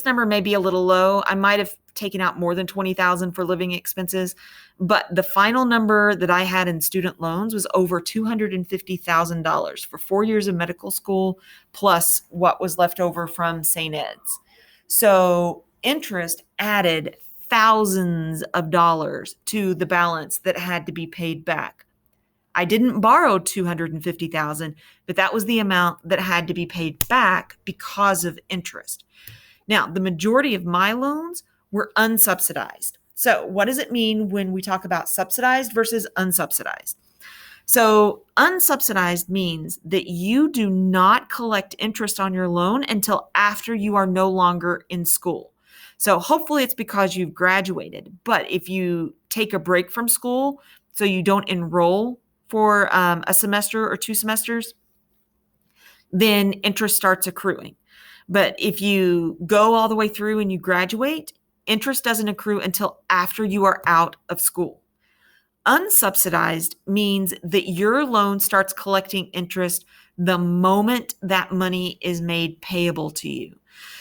number may be a little low. I might have taken out more than 20,000 for living expenses, but the final number that I had in student loans was over $250,000 for 4 years of medical school plus what was left over from St. Ed's. So interest added thousands of dollars to the balance that had to be paid back. I didn't borrow $250,000, but that was the amount that had to be paid back because of interest. Now, the majority of my loans were unsubsidized. So, what does it mean when we talk about subsidized versus unsubsidized? So, unsubsidized means that you do not collect interest on your loan until after you are no longer in school. So, hopefully, it's because you've graduated. But if you take a break from school, so you don't enroll for a semester or 2 semesters, then interest starts accruing. But if you go all the way through and you graduate, interest doesn't accrue until after you are out of school. Unsubsidized means that your loan starts collecting interest the moment that money is made payable to you.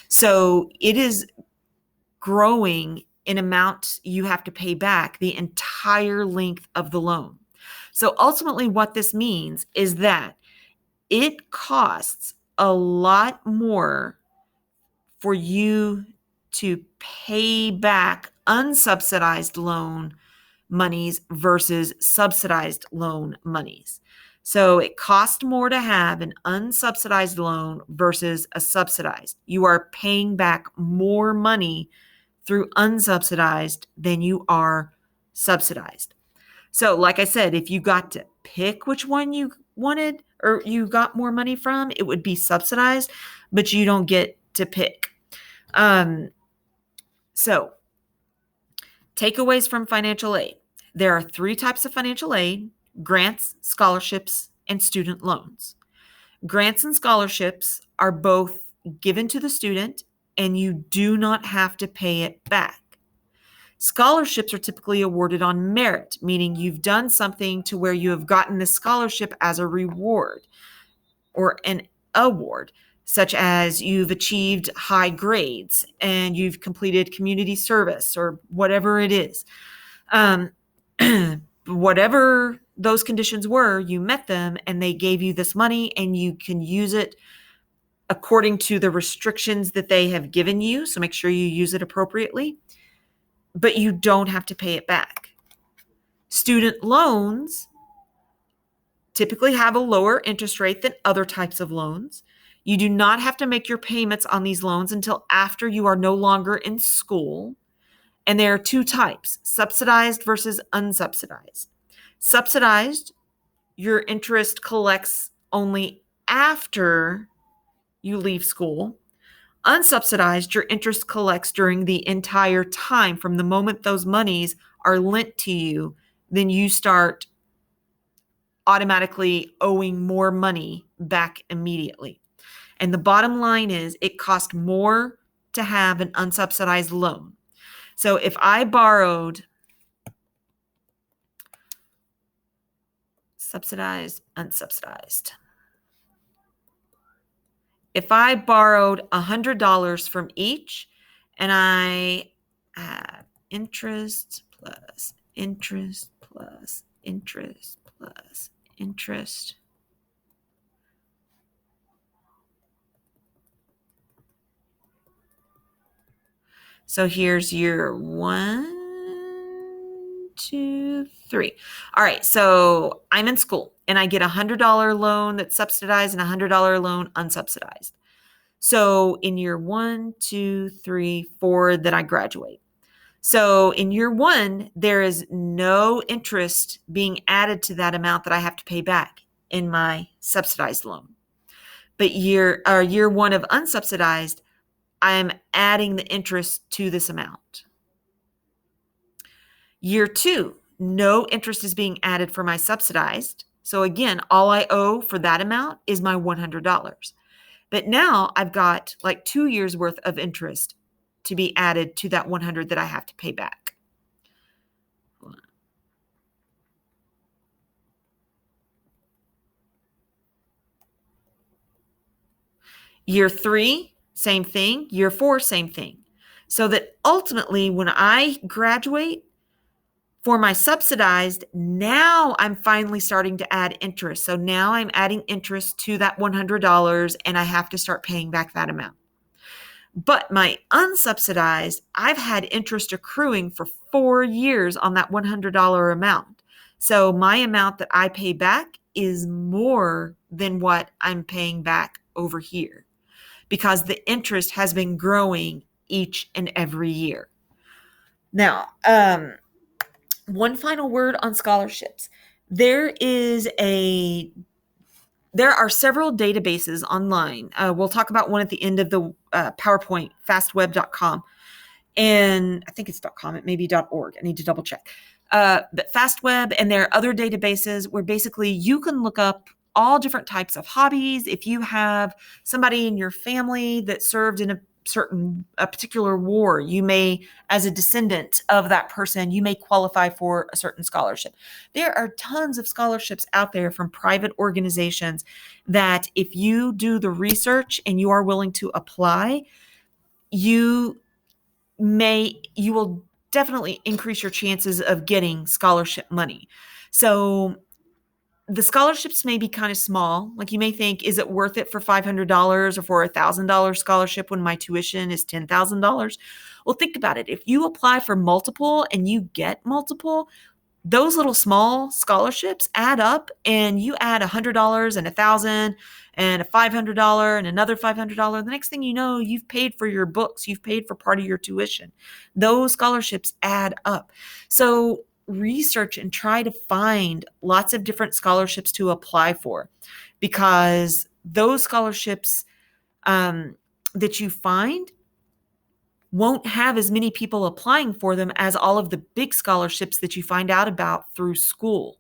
So it is growing in amount you have to pay back the entire length of the loan. So ultimately what this means is that it costs a lot more for you to pay back unsubsidized loan monies versus subsidized loan monies. So it costs more to have an unsubsidized loan versus a subsidized. You are paying back more money through unsubsidized than you are subsidized. So like I said, if you got to pick which one you wanted or you got more money from, it would be subsidized, but you don't get to pick. So takeaways from financial aid. There are 3 types of financial aid: grants, scholarships, and student loans. Grants and scholarships are both given to the student and you do not have to pay it back. Scholarships are typically awarded on merit, meaning you've done something to where you have gotten the scholarship as a reward or an award, such as you've achieved high grades and you've completed community service or whatever it is. Whatever those conditions were, you met them and they gave you this money and you can use it according to the restrictions that they have given you. So make sure you use it appropriately, but you don't have to pay it back. Student loans typically have a lower interest rate than other types of loans. You do not have to make your payments on these loans until after you are no longer in school. And there are 2 types: subsidized versus unsubsidized. Subsidized, your interest collects only after you leave school. Unsubsidized, your interest collects during the entire time. From the moment those monies are lent to you, then you start automatically owing more money back immediately. And the bottom line is it costs more to have an unsubsidized loan. So if I borrowed subsidized, unsubsidized. If I borrowed $100 from each and I have interest plus interest plus interest plus interest, so here's year 1, 2, 3. All right, so I'm in school and I get a $100 loan that's subsidized and a $100 loan unsubsidized. So in year 1, 2, 3, 4, then I graduate. So in year 1, there is no interest being added to that amount that I have to pay back in my subsidized loan. But year one of unsubsidized, I'm adding the interest to this amount. Year two, no interest is being added for my subsidized. So again, all I owe for that amount is my $100. But now I've got like 2 years worth of interest to be added to that 100 that I have to pay back. Year three, same thing. Year four, same thing. So that ultimately, when I graduate for my subsidized, now I'm finally starting to add interest. So now I'm adding interest to that $100 and I have to start paying back that amount. But my unsubsidized, I've had interest accruing for 4 years on that $100 amount. So my amount that I pay back is more than what I'm paying back over here because the interest has been growing each and every year. Now, one final word on scholarships. There are several databases online. We'll talk about one at the end of the PowerPoint, fastweb.com. And I think it's .com, it may be .org. I need to double check. But FastWeb, and there are other databases where basically you can look up all different types of hobbies. If you have somebody in your family that served in a particular war, you may, as a descendant of that person, you may qualify for a certain scholarship. There are tons of scholarships out there from private organizations that if you do the research and you are willing to apply, you will definitely increase your chances of getting scholarship money. So the scholarships may be kind of small. Like you may think, is it worth it for $500 or for a $1,000 scholarship when my tuition is $10,000? Well, think about it. If you apply for multiple and you get multiple, those little small scholarships add up, and you add $100 and $1,000 and a $500 and another $500. The next thing you know, you've paid for your books. You've paid for part of your tuition. Those scholarships add up. So research and try to find lots of different scholarships to apply for, because those scholarships that you find won't have as many people applying for them as all of the big scholarships that you find out about through school.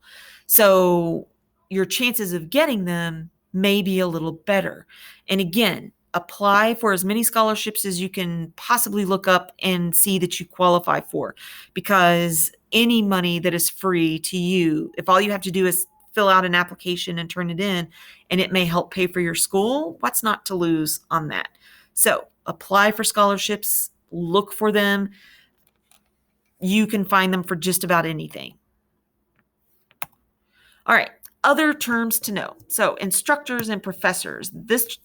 So your chances of getting them may be a little better. And again, apply for as many scholarships as you can possibly look up and see that you qualify for, because any money that is free to you, if all you have to do is fill out an application and turn it in, and it may help pay for your school, what's not to lose on that? So apply for scholarships, look for them. You can find them for just about anything. All right, other terms to know. So instructors and professors,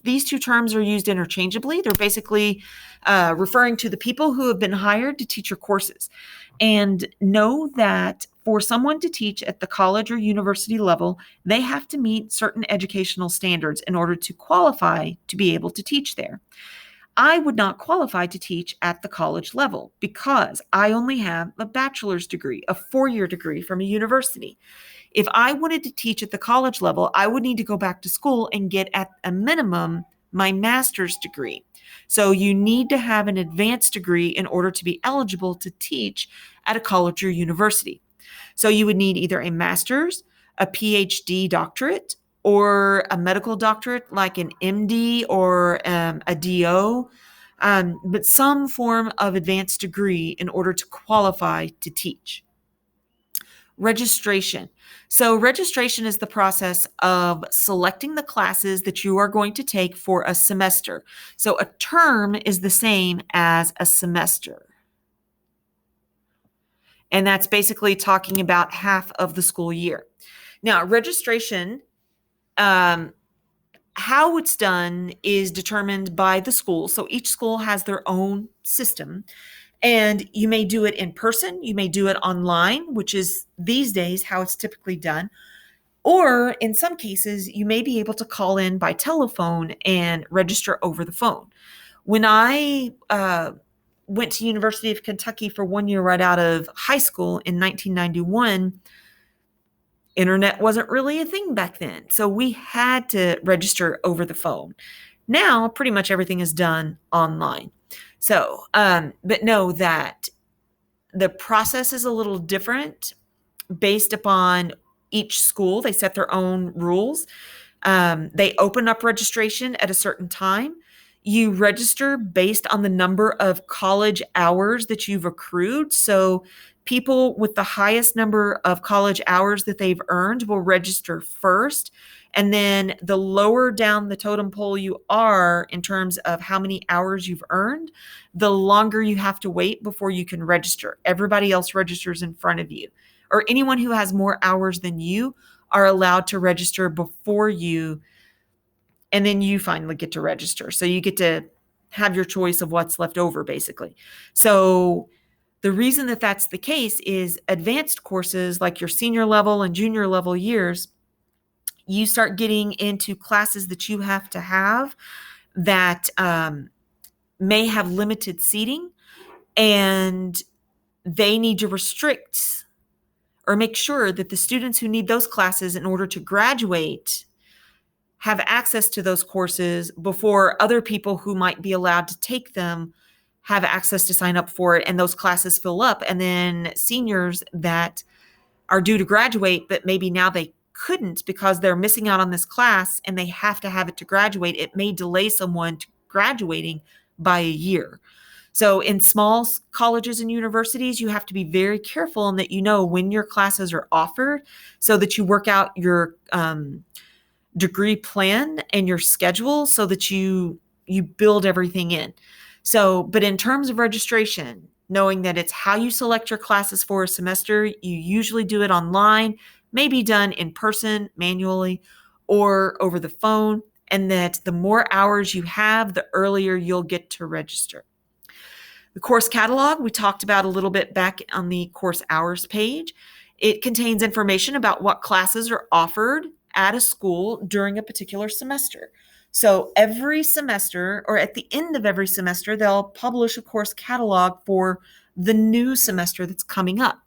these two terms are used interchangeably. They're basically referring to the people who have been hired to teach your courses. And know that for someone to teach at the college or university level, they have to meet certain educational standards in order to qualify to be able to teach there. I would not qualify to teach at the college level because I only have a bachelor's degree, a 4-year degree from a university. If I wanted to teach at the college level, I would need to go back to school and get at a minimum my master's degree. So you need to have an advanced degree in order to be eligible to teach at a college or university. So you would need either a master's, a PhD doctorate, or a medical doctorate like an MD or a DO, but some form of advanced degree in order to qualify to teach. Registration. So registration is the process of selecting the classes that you are going to take for a semester. So a term is the same as a semester. And that's basically talking about half of the school year. Now, registration, how it's done is determined by the school. So each school has their own system. And you may do it in person, you may do it online, which is these days how it's typically done. Or in some cases, you may be able to call in by telephone and register over the phone. When I went to University of Kentucky for 1 year right out of high school in 1991, Internet wasn't really a thing back then, so we had to register over the phone. Now, pretty much everything is done online. So, but know that the process is a little different based upon each school. They set their own rules. They open up registration at a certain time. You register based on the number of college hours that you've accrued. So people with the highest number of college hours that they've earned will register first. And then the lower down the totem pole you are in terms of how many hours you've earned, the longer you have to wait before you can register. Everybody else registers in front of you, or anyone who has more hours than you are allowed to register before you, and then you finally get to register. So you get to have your choice of what's left over, basically. So the reason that that's the case is advanced courses like your senior level and junior level years, you start getting into classes that you have to have that may have limited seating, and they need to restrict or make sure that the students who need those classes in order to graduate have access to those courses before other people who might be allowed to take them have access to sign up for it, and those classes fill up. And then seniors that are due to graduate, but maybe now they couldn't because they're missing out on this class and they have to have it to graduate, it may delay someone to graduating by a year. So in small colleges and universities, you have to be very careful and that you know when your classes are offered so that you work out your degree plan and your schedule so that you build everything in. So, but in terms of registration, knowing that it's how you select your classes for a semester, you usually do it online, maybe done in person, manually, or over the phone, and that the more hours you have, the earlier you'll get to register. The course catalog, we talked about a little bit back on the course hours page. It contains information about what classes are offered at a school during a particular semester. So every semester, or at the end of every semester, they'll publish a course catalog for the new semester that's coming up.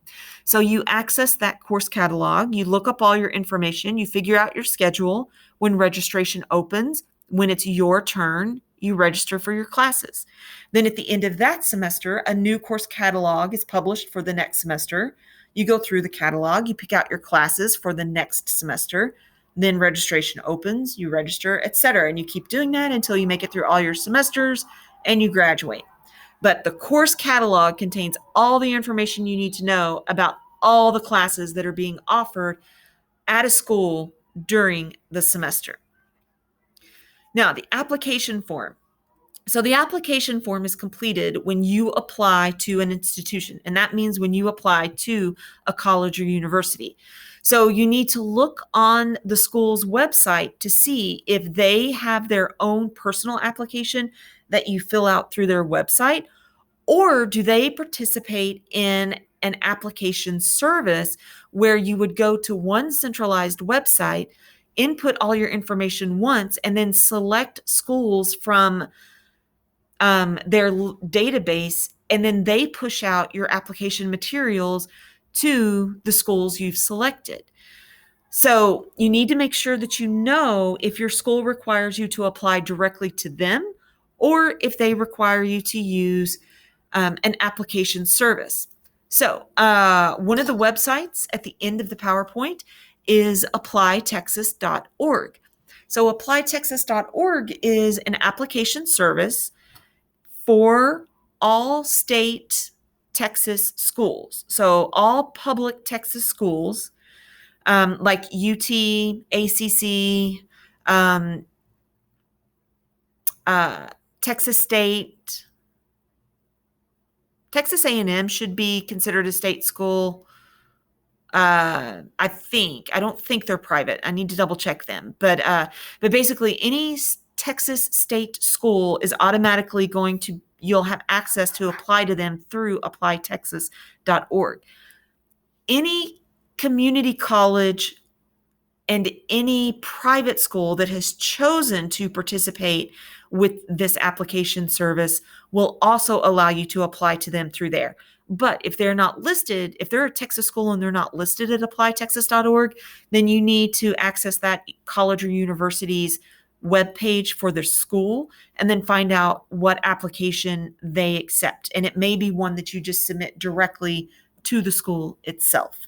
So you access that course catalog, you look up all your information, you figure out your schedule when registration opens. When it's your turn, you register for your classes. Then at the end of that semester, a new course catalog is published for the next semester. You go through the catalog, you pick out your classes for the next semester. Then registration opens, you register, etc. And you keep doing that until you make it through all your semesters and you graduate. But the course catalog contains all the information you need to know about all the classes that are being offered at a school during the semester. Now, the application form. So the application form is completed when you apply to an institution, and that means when you apply to a college or university. So you need to look on the school's website to see if they have their own personal application that you fill out through their website, or do they participate in an application service where you would go to one centralized website, input all your information once, and then select schools from their database, and then they push out your application materials to the schools you've selected. So you need to make sure that you know if your school requires you to apply directly to them or if they require you to use an application service. So one of the websites at the end of the PowerPoint is applytexas.org. So applytexas.org is an application service for all state Texas schools. So all public Texas schools, like UT, ACC, Texas State, Texas A&M should be considered a state school. I don't think they're private. I need to double check them. But basically any Texas state school is automatically you'll have access to apply to them through applytexas.org. Any community college and any private school that has chosen to participate with this application service will also allow you to apply to them through there. But if they're not listed, if they're a Texas school and they're not listed at applytexas.org, then you need to access that college or university's webpage for their school and then find out what application they accept. And it may be one that you just submit directly to the school itself.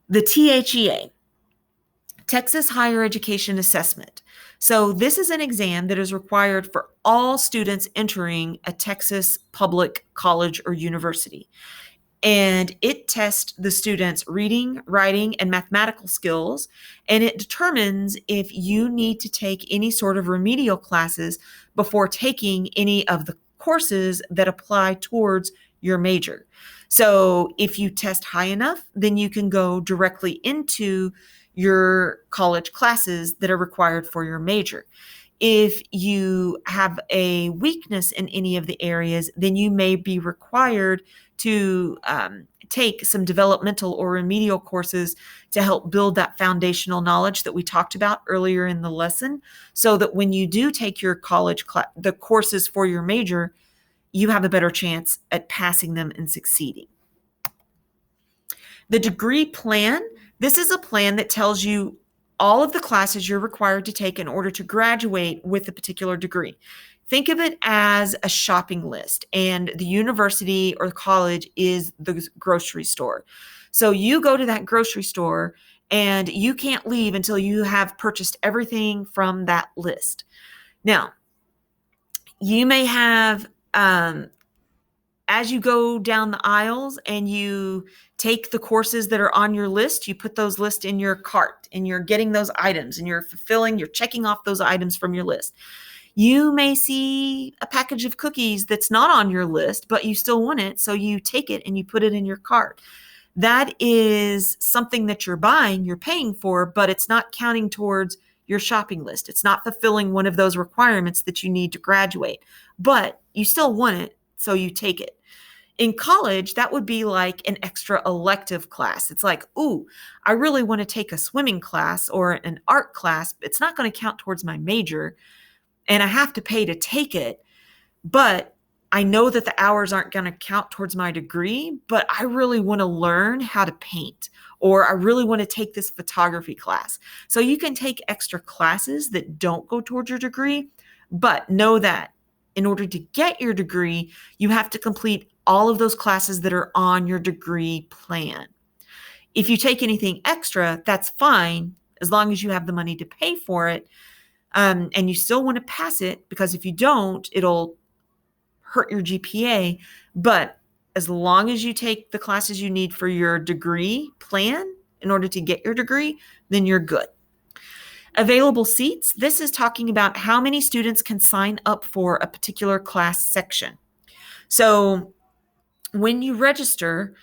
The THEA, Texas Higher Education Assessment. So this is an exam that is required for all students entering a Texas public college or university. And it tests the students' reading, writing, and mathematical skills, and it determines if you need to take any sort of remedial classes before taking any of the courses that apply towards your major. So if you test high enough, then you can go directly into your college classes that are required for your major. If you have a weakness in any of the areas, then you may be required to take some developmental or remedial courses to help build that foundational knowledge that we talked about earlier in the lesson, so that when you do take your college the courses for your major, you have a better chance at passing them and succeeding. The degree plan, this is a plan that tells you all of the classes you're required to take in order to graduate with a particular degree. Think of it as a shopping list, and the university or college is the grocery store. So you go to that grocery store and you can't leave until you have purchased everything from that list. Now, you may have, as you go down the aisles and you take the courses that are on your list, you put those lists in your cart and you're getting those items and you're checking off those items from your list. You may see a package of cookies that's not on your list, but you still want it. So you take it and you put it in your cart. That is something that you're buying, you're paying for, but it's not counting towards your shopping list. It's not fulfilling one of those requirements that you need to graduate, but you still want it, so you take it. In college, that would be like an extra elective class. It's like, ooh, I really want to take a swimming class or an art class. It's not going to count towards my major, and I have to pay to take it, but I know that the hours aren't going to count towards my degree, but I really want to learn how to paint, or I really want to take this photography class. So you can take extra classes that don't go towards your degree, but know that in order to get your degree, you have to complete all of those classes that are on your degree plan. If you take anything extra, that's fine, as long as you have the money to pay for it. And you still want to pass it, because if you don't, it'll hurt your GPA. But as long as you take the classes you need for your degree plan in order to get your degree, then you're good. Available seats. This is talking about how many students can sign up for a particular class section. So when you register,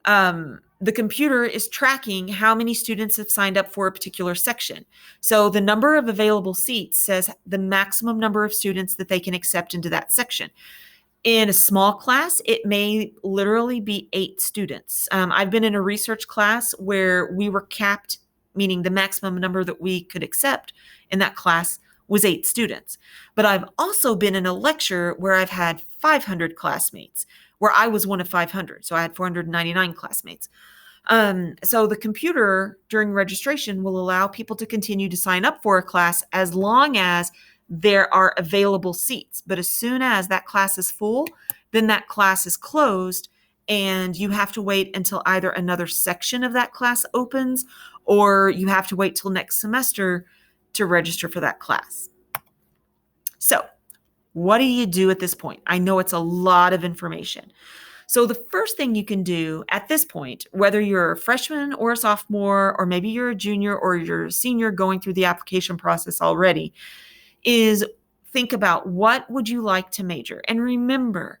the computer is tracking how many students have signed up for a particular section. So the number of available seats says the maximum number of students that they can accept into that section. In a small class, it may literally be 8 students. I've been in a research class where we were capped, meaning the maximum number that we could accept in that class was 8 students. But I've also been in a lecture where I've had 500 classmates, where I was one of 500. So I had 499 classmates. So the computer during registration will allow people to continue to sign up for a class as long as there are available seats. But as soon as that class is full, then that class is closed, and you have to wait until either another section of that class opens, or you have to wait till next semester to register for that class. So what do you do at this point? I know it's a lot of information. So the first thing you can do at this point, whether you're a freshman or a sophomore, or maybe you're a junior or you're a senior going through the application process already, is think about what would you like to major. And remember,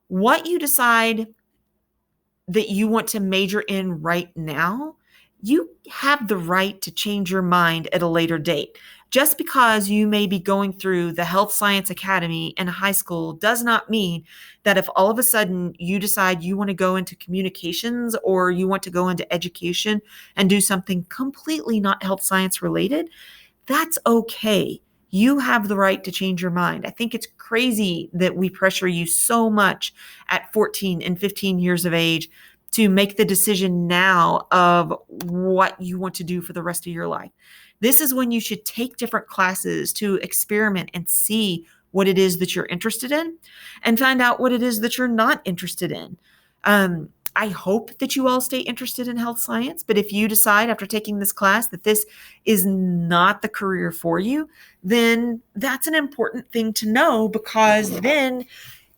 what you decide that you want to major in right now, you have the right to change your mind at a later date. Just because you may be going through the Health Science Academy in high school does not mean that if all of a sudden you decide you want to go into communications or you want to go into education and do something completely not health science related, that's okay. You have the right to change your mind. I think it's crazy that we pressure you so much at 14 and 15 years of age to make the decision now of what you want to do for the rest of your life. This is when you should take different classes to experiment and see what it is that you're interested in and find out what it is that you're not interested in. I hope that you all stay interested in health science, but if you decide after taking this class that this is not the career for you, then that's an important thing to know, because then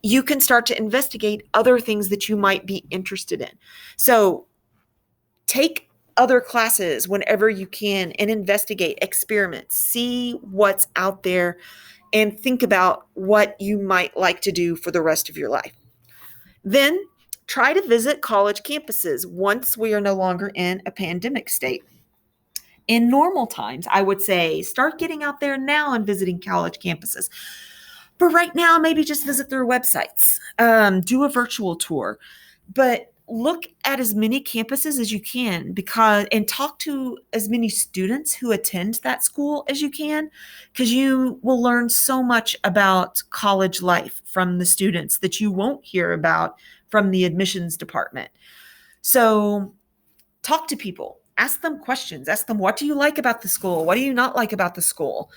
you can start to investigate other things that you might be interested in. So take other classes whenever you can and investigate, experiment, see what's out there, and think about what you might like to do for the rest of your life. Then try to visit college campuses once we are no longer in a pandemic state. In normal times, I would say start getting out there now and visiting college campuses. But right now, maybe just visit their websites, do a virtual tour, but look at as many campuses as you can, and talk to as many students who attend that school as you can, because you will learn so much about college life from the students that you won't hear about from the admissions department. So talk to people, ask them questions, ask them, what do you like about the school? What do you not like about the school?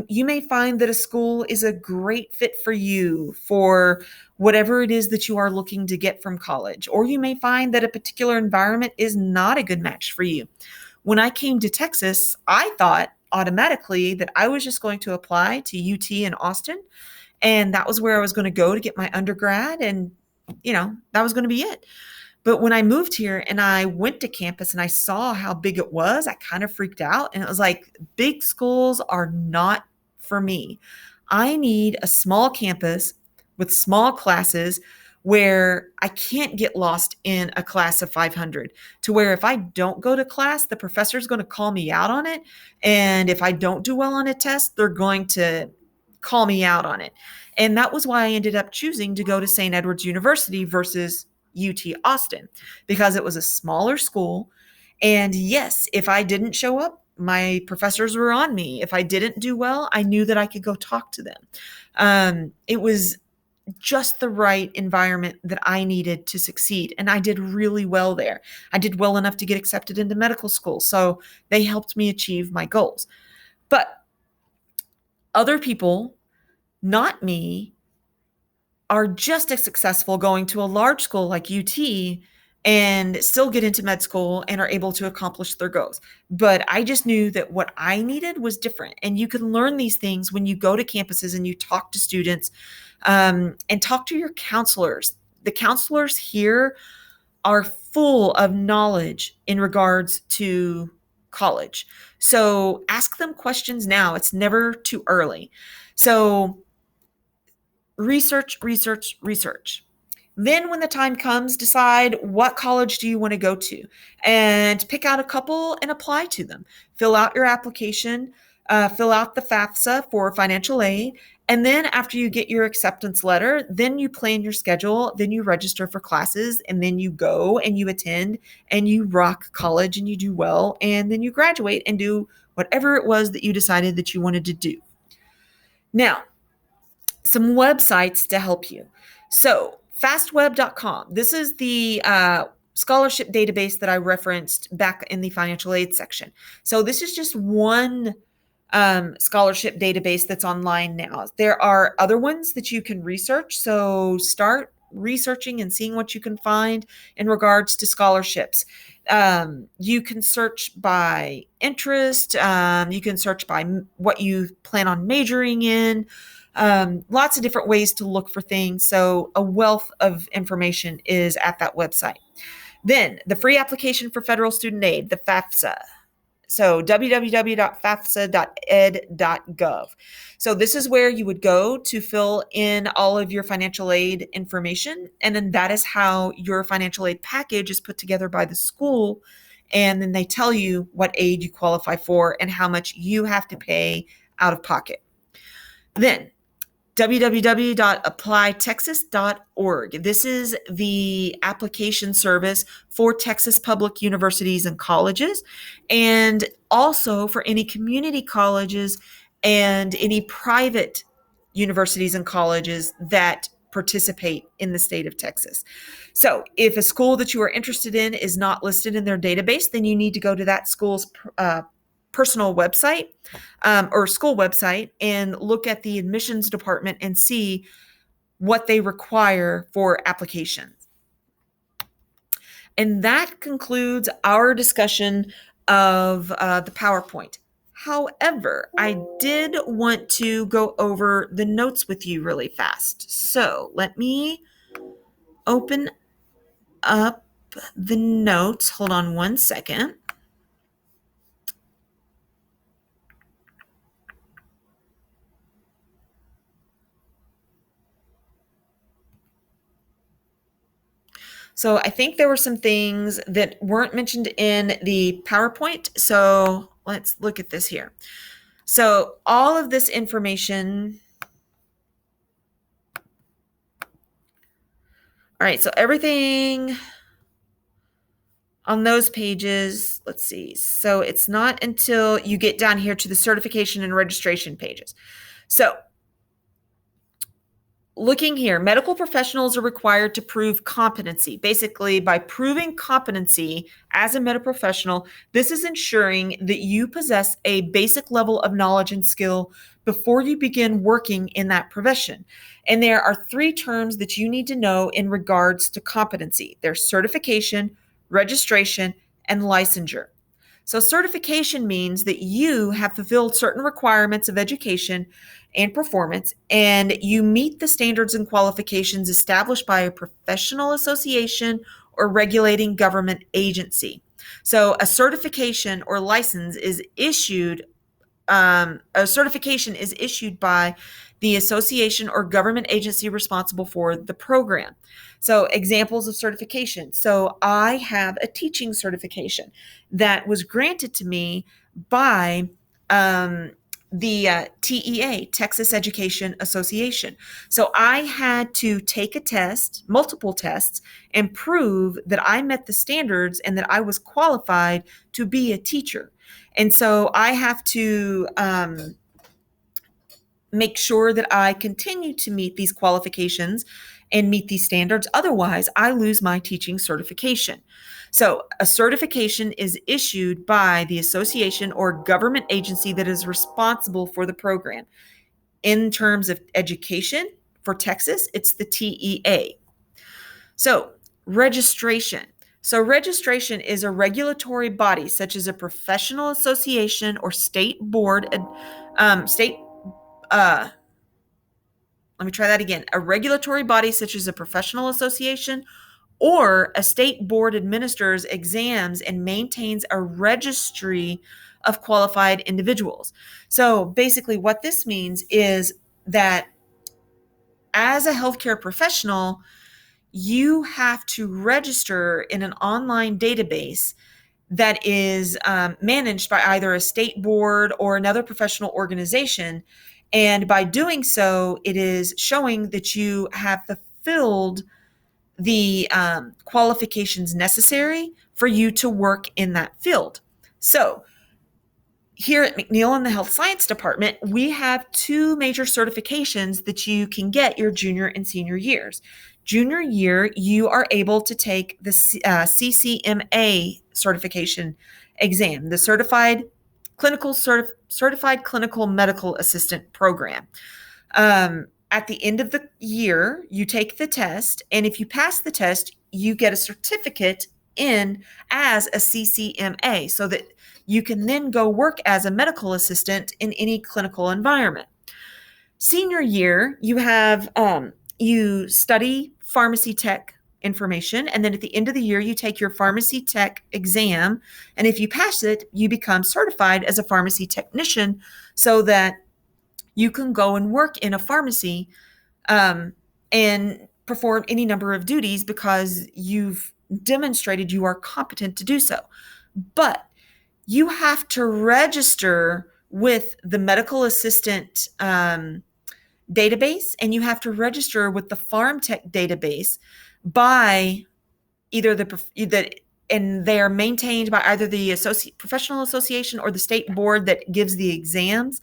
You may find that a school is a great fit for you for whatever it is that you are looking to get from college, or you may find that a particular environment is not a good match for you. When I came to Texas, I thought automatically that I was just going to apply to UT in Austin, and that was where I was going to go to get my undergrad, and that was going to be it. But when I moved here and I went to campus and I saw how big it was, I kind of freaked out. And it was like, big schools are not for me. I need a small campus with small classes where I can't get lost in a class of 500, to where if I don't go to class, the professor's going to call me out on it. And if I don't do well on a test, they're going to call me out on it. And that was why I ended up choosing to go to St. Edward's University versus UT Austin, because it was a smaller school. And yes, if I didn't show up, my professors were on me. If I didn't do well, I knew that I could go talk to them. It was just the right environment that I needed to succeed. And I did really well there. I did well enough to get accepted into medical school. So they helped me achieve my goals. But other people, not me, are just as successful going to a large school like UT and still get into med school and are able to accomplish their goals. But I just knew that what I needed was different. And you can learn these things when you go to campuses and you talk to students, and talk to your counselors. The counselors here are full of knowledge in regards to college. So ask them questions now. It's never too early. So research, research, research. Then when the time comes, decide what college do you want to go to, and pick out a couple and apply to them. Fill out your application, fill out the FAFSA for financial aid. And then after you get your acceptance letter, then you plan your schedule, then you register for classes, and then you go and you attend and you rock college and you do well. And then you graduate and do whatever it was that you decided that you wanted to do. Now, some websites to help you. So fastweb.com. This is the scholarship database that I referenced back in the financial aid section. So this is just one scholarship database that's online now. There are other ones that you can research. So start researching and seeing what you can find in regards to scholarships. You can search by interest. You can search by what you plan on majoring in. Lots of different ways to look for things. So a wealth of information is at that website. Then the free application for federal student aid, the FAFSA. So www.fafsa.ed.gov. So this is where you would go to fill in all of your financial aid information. And then that is how your financial aid package is put together by the school. And then they tell you what aid you qualify for and how much you have to pay out of pocket. Then www.applytexas.org. This is the application service for Texas public universities and colleges, and also for any community colleges and any private universities and colleges that participate in the state of Texas. So if a school that you are interested in is not listed in their database, then you need to go to that school's personal website or school website and look at the admissions department and see what they require for applications. And that concludes our discussion of the PowerPoint. However, I did want to go over the notes with you really fast. So let me open up the notes. Hold on one second. So I think there were some things that weren't mentioned in the PowerPoint. So let's look at this here. So all of this information. All right, so everything on those pages, let's see. So it's not until you get down here to the certification and registration pages. So looking here, medical professionals are required to prove competency. Basically, by proving competency as a medical professional, this is ensuring that you possess a basic level of knowledge and skill before you begin working in that profession. And there are three terms that you need to know in regards to competency. There's certification, registration, and licensure. So certification means that you have fulfilled certain requirements of education and performance, and you meet the standards and qualifications established by a professional association or regulating government agency. So a certification or license is issued a certification is issued by the association or government agency responsible for the program. So examples of certification. So I have a teaching certification that was granted to me by the TEA, Texas Education Association. So I had to take a test, multiple tests, and prove that I met the standards and that I was qualified to be a teacher. And so I have to make sure that I continue to meet these qualifications and meet these standards. Otherwise, I lose my teaching certification. So a certification is issued by the association or government agency that is responsible for the program. In terms of education for Texas, it's the TEA. So registration. So registration is a regulatory body such as a professional association or state board, let me try that again. A regulatory body such as a professional association or a state board administers exams and maintains a registry of qualified individuals. So basically what this means is that as a healthcare professional, you have to register in an online database that is managed by either a state board or another professional organization. And by doing so, it is showing that you have fulfilled the qualifications necessary for you to work in that field. So here at McNeil in the Health Science Department, we have two major certifications that you can get your junior and senior years. Junior year, you are able to take the CCMA certification exam, the Certified Clinical Medical Assistant Program. At the end of the year, you take the test, and if you pass the test, you get a certificate in as a CCMA so that you can then go work as a medical assistant in any clinical environment. Senior year, you have you study pharmacy tech information, and then at the end of the year, you take your pharmacy tech exam, and if you pass it, you become certified as a pharmacy technician so that you can go and work in a pharmacy and perform any number of duties because you've demonstrated you are competent to do so. But you have to register with the medical assistant database, and you have to register with the Pharm Tech database by either and they are maintained by either the professional association or the state board that gives the exams.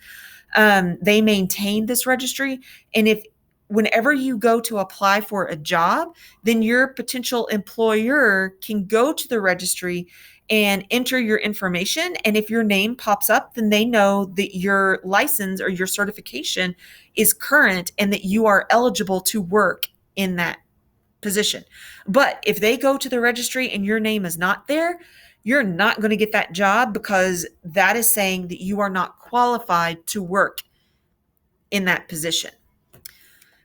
They maintain this registry. And if whenever you go to apply for a job, then your potential employer can go to the registry and enter your information. And if your name pops up, then they know that your license or your certification is current and that you are eligible to work in that position. But if they go to the registry and your name is not there, you're not going to get that job, because that is saying that you are not qualified to work in that position.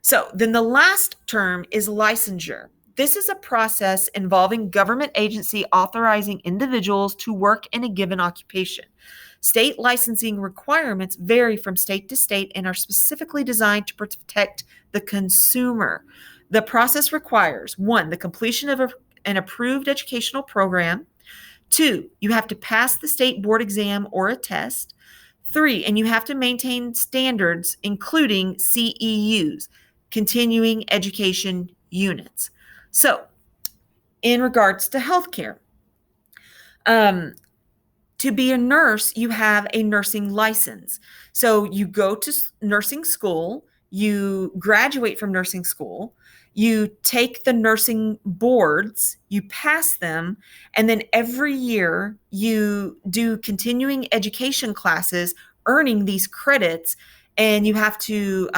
So then the last term is licensure. This is a process involving government agency authorizing individuals to work in a given occupation. State licensing requirements vary from state to state and are specifically designed to protect the consumer. The process requires: 1, the completion of an approved educational program; 2, you have to pass the state board exam or a test; 3, and you have to maintain standards, including CEUs, continuing education units. So, in regards to healthcare, to be a nurse, you have a nursing license. So you go to nursing school, you graduate from nursing school, you take the nursing boards, you pass them, and then every year you do continuing education classes, earning these credits, and you have to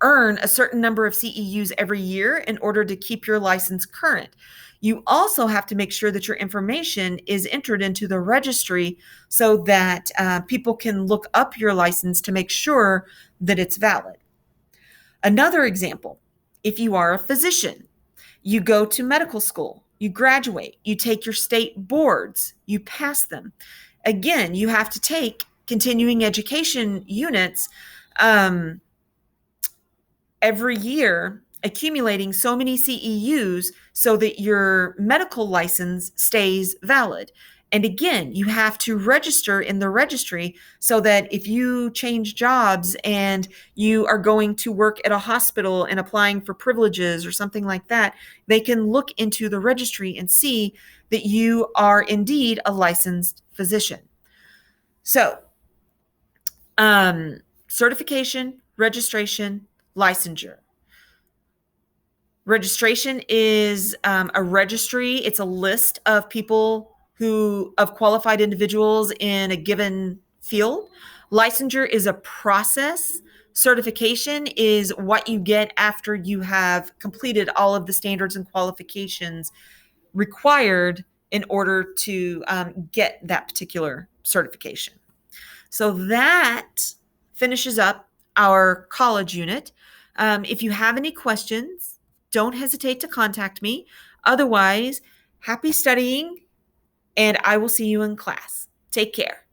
earn a certain number of CEUs every year in order to keep your license current. You also have to make sure that your information is entered into the registry so that people can look up your license to make sure that it's valid. Another example, if you are a physician, you go to medical school, you graduate, you take your state boards, you pass them. Again, you have to take continuing education units every year, accumulating so many CEUs so that your medical license stays valid. And again, you have to register in the registry so that if you change jobs and you are going to work at a hospital and applying for privileges or something like that, they can look into the registry and see that you are indeed a licensed physician. So, certification, registration, licensure. Registration is a registry. It's a list of people of qualified individuals in a given field. Licensure is a process. Certification is what you get after you have completed all of the standards and qualifications required in order to get that particular certification. So that finishes up our college unit. If you have any questions, don't hesitate to contact me. Otherwise, happy studying, and I will see you in class. Take care.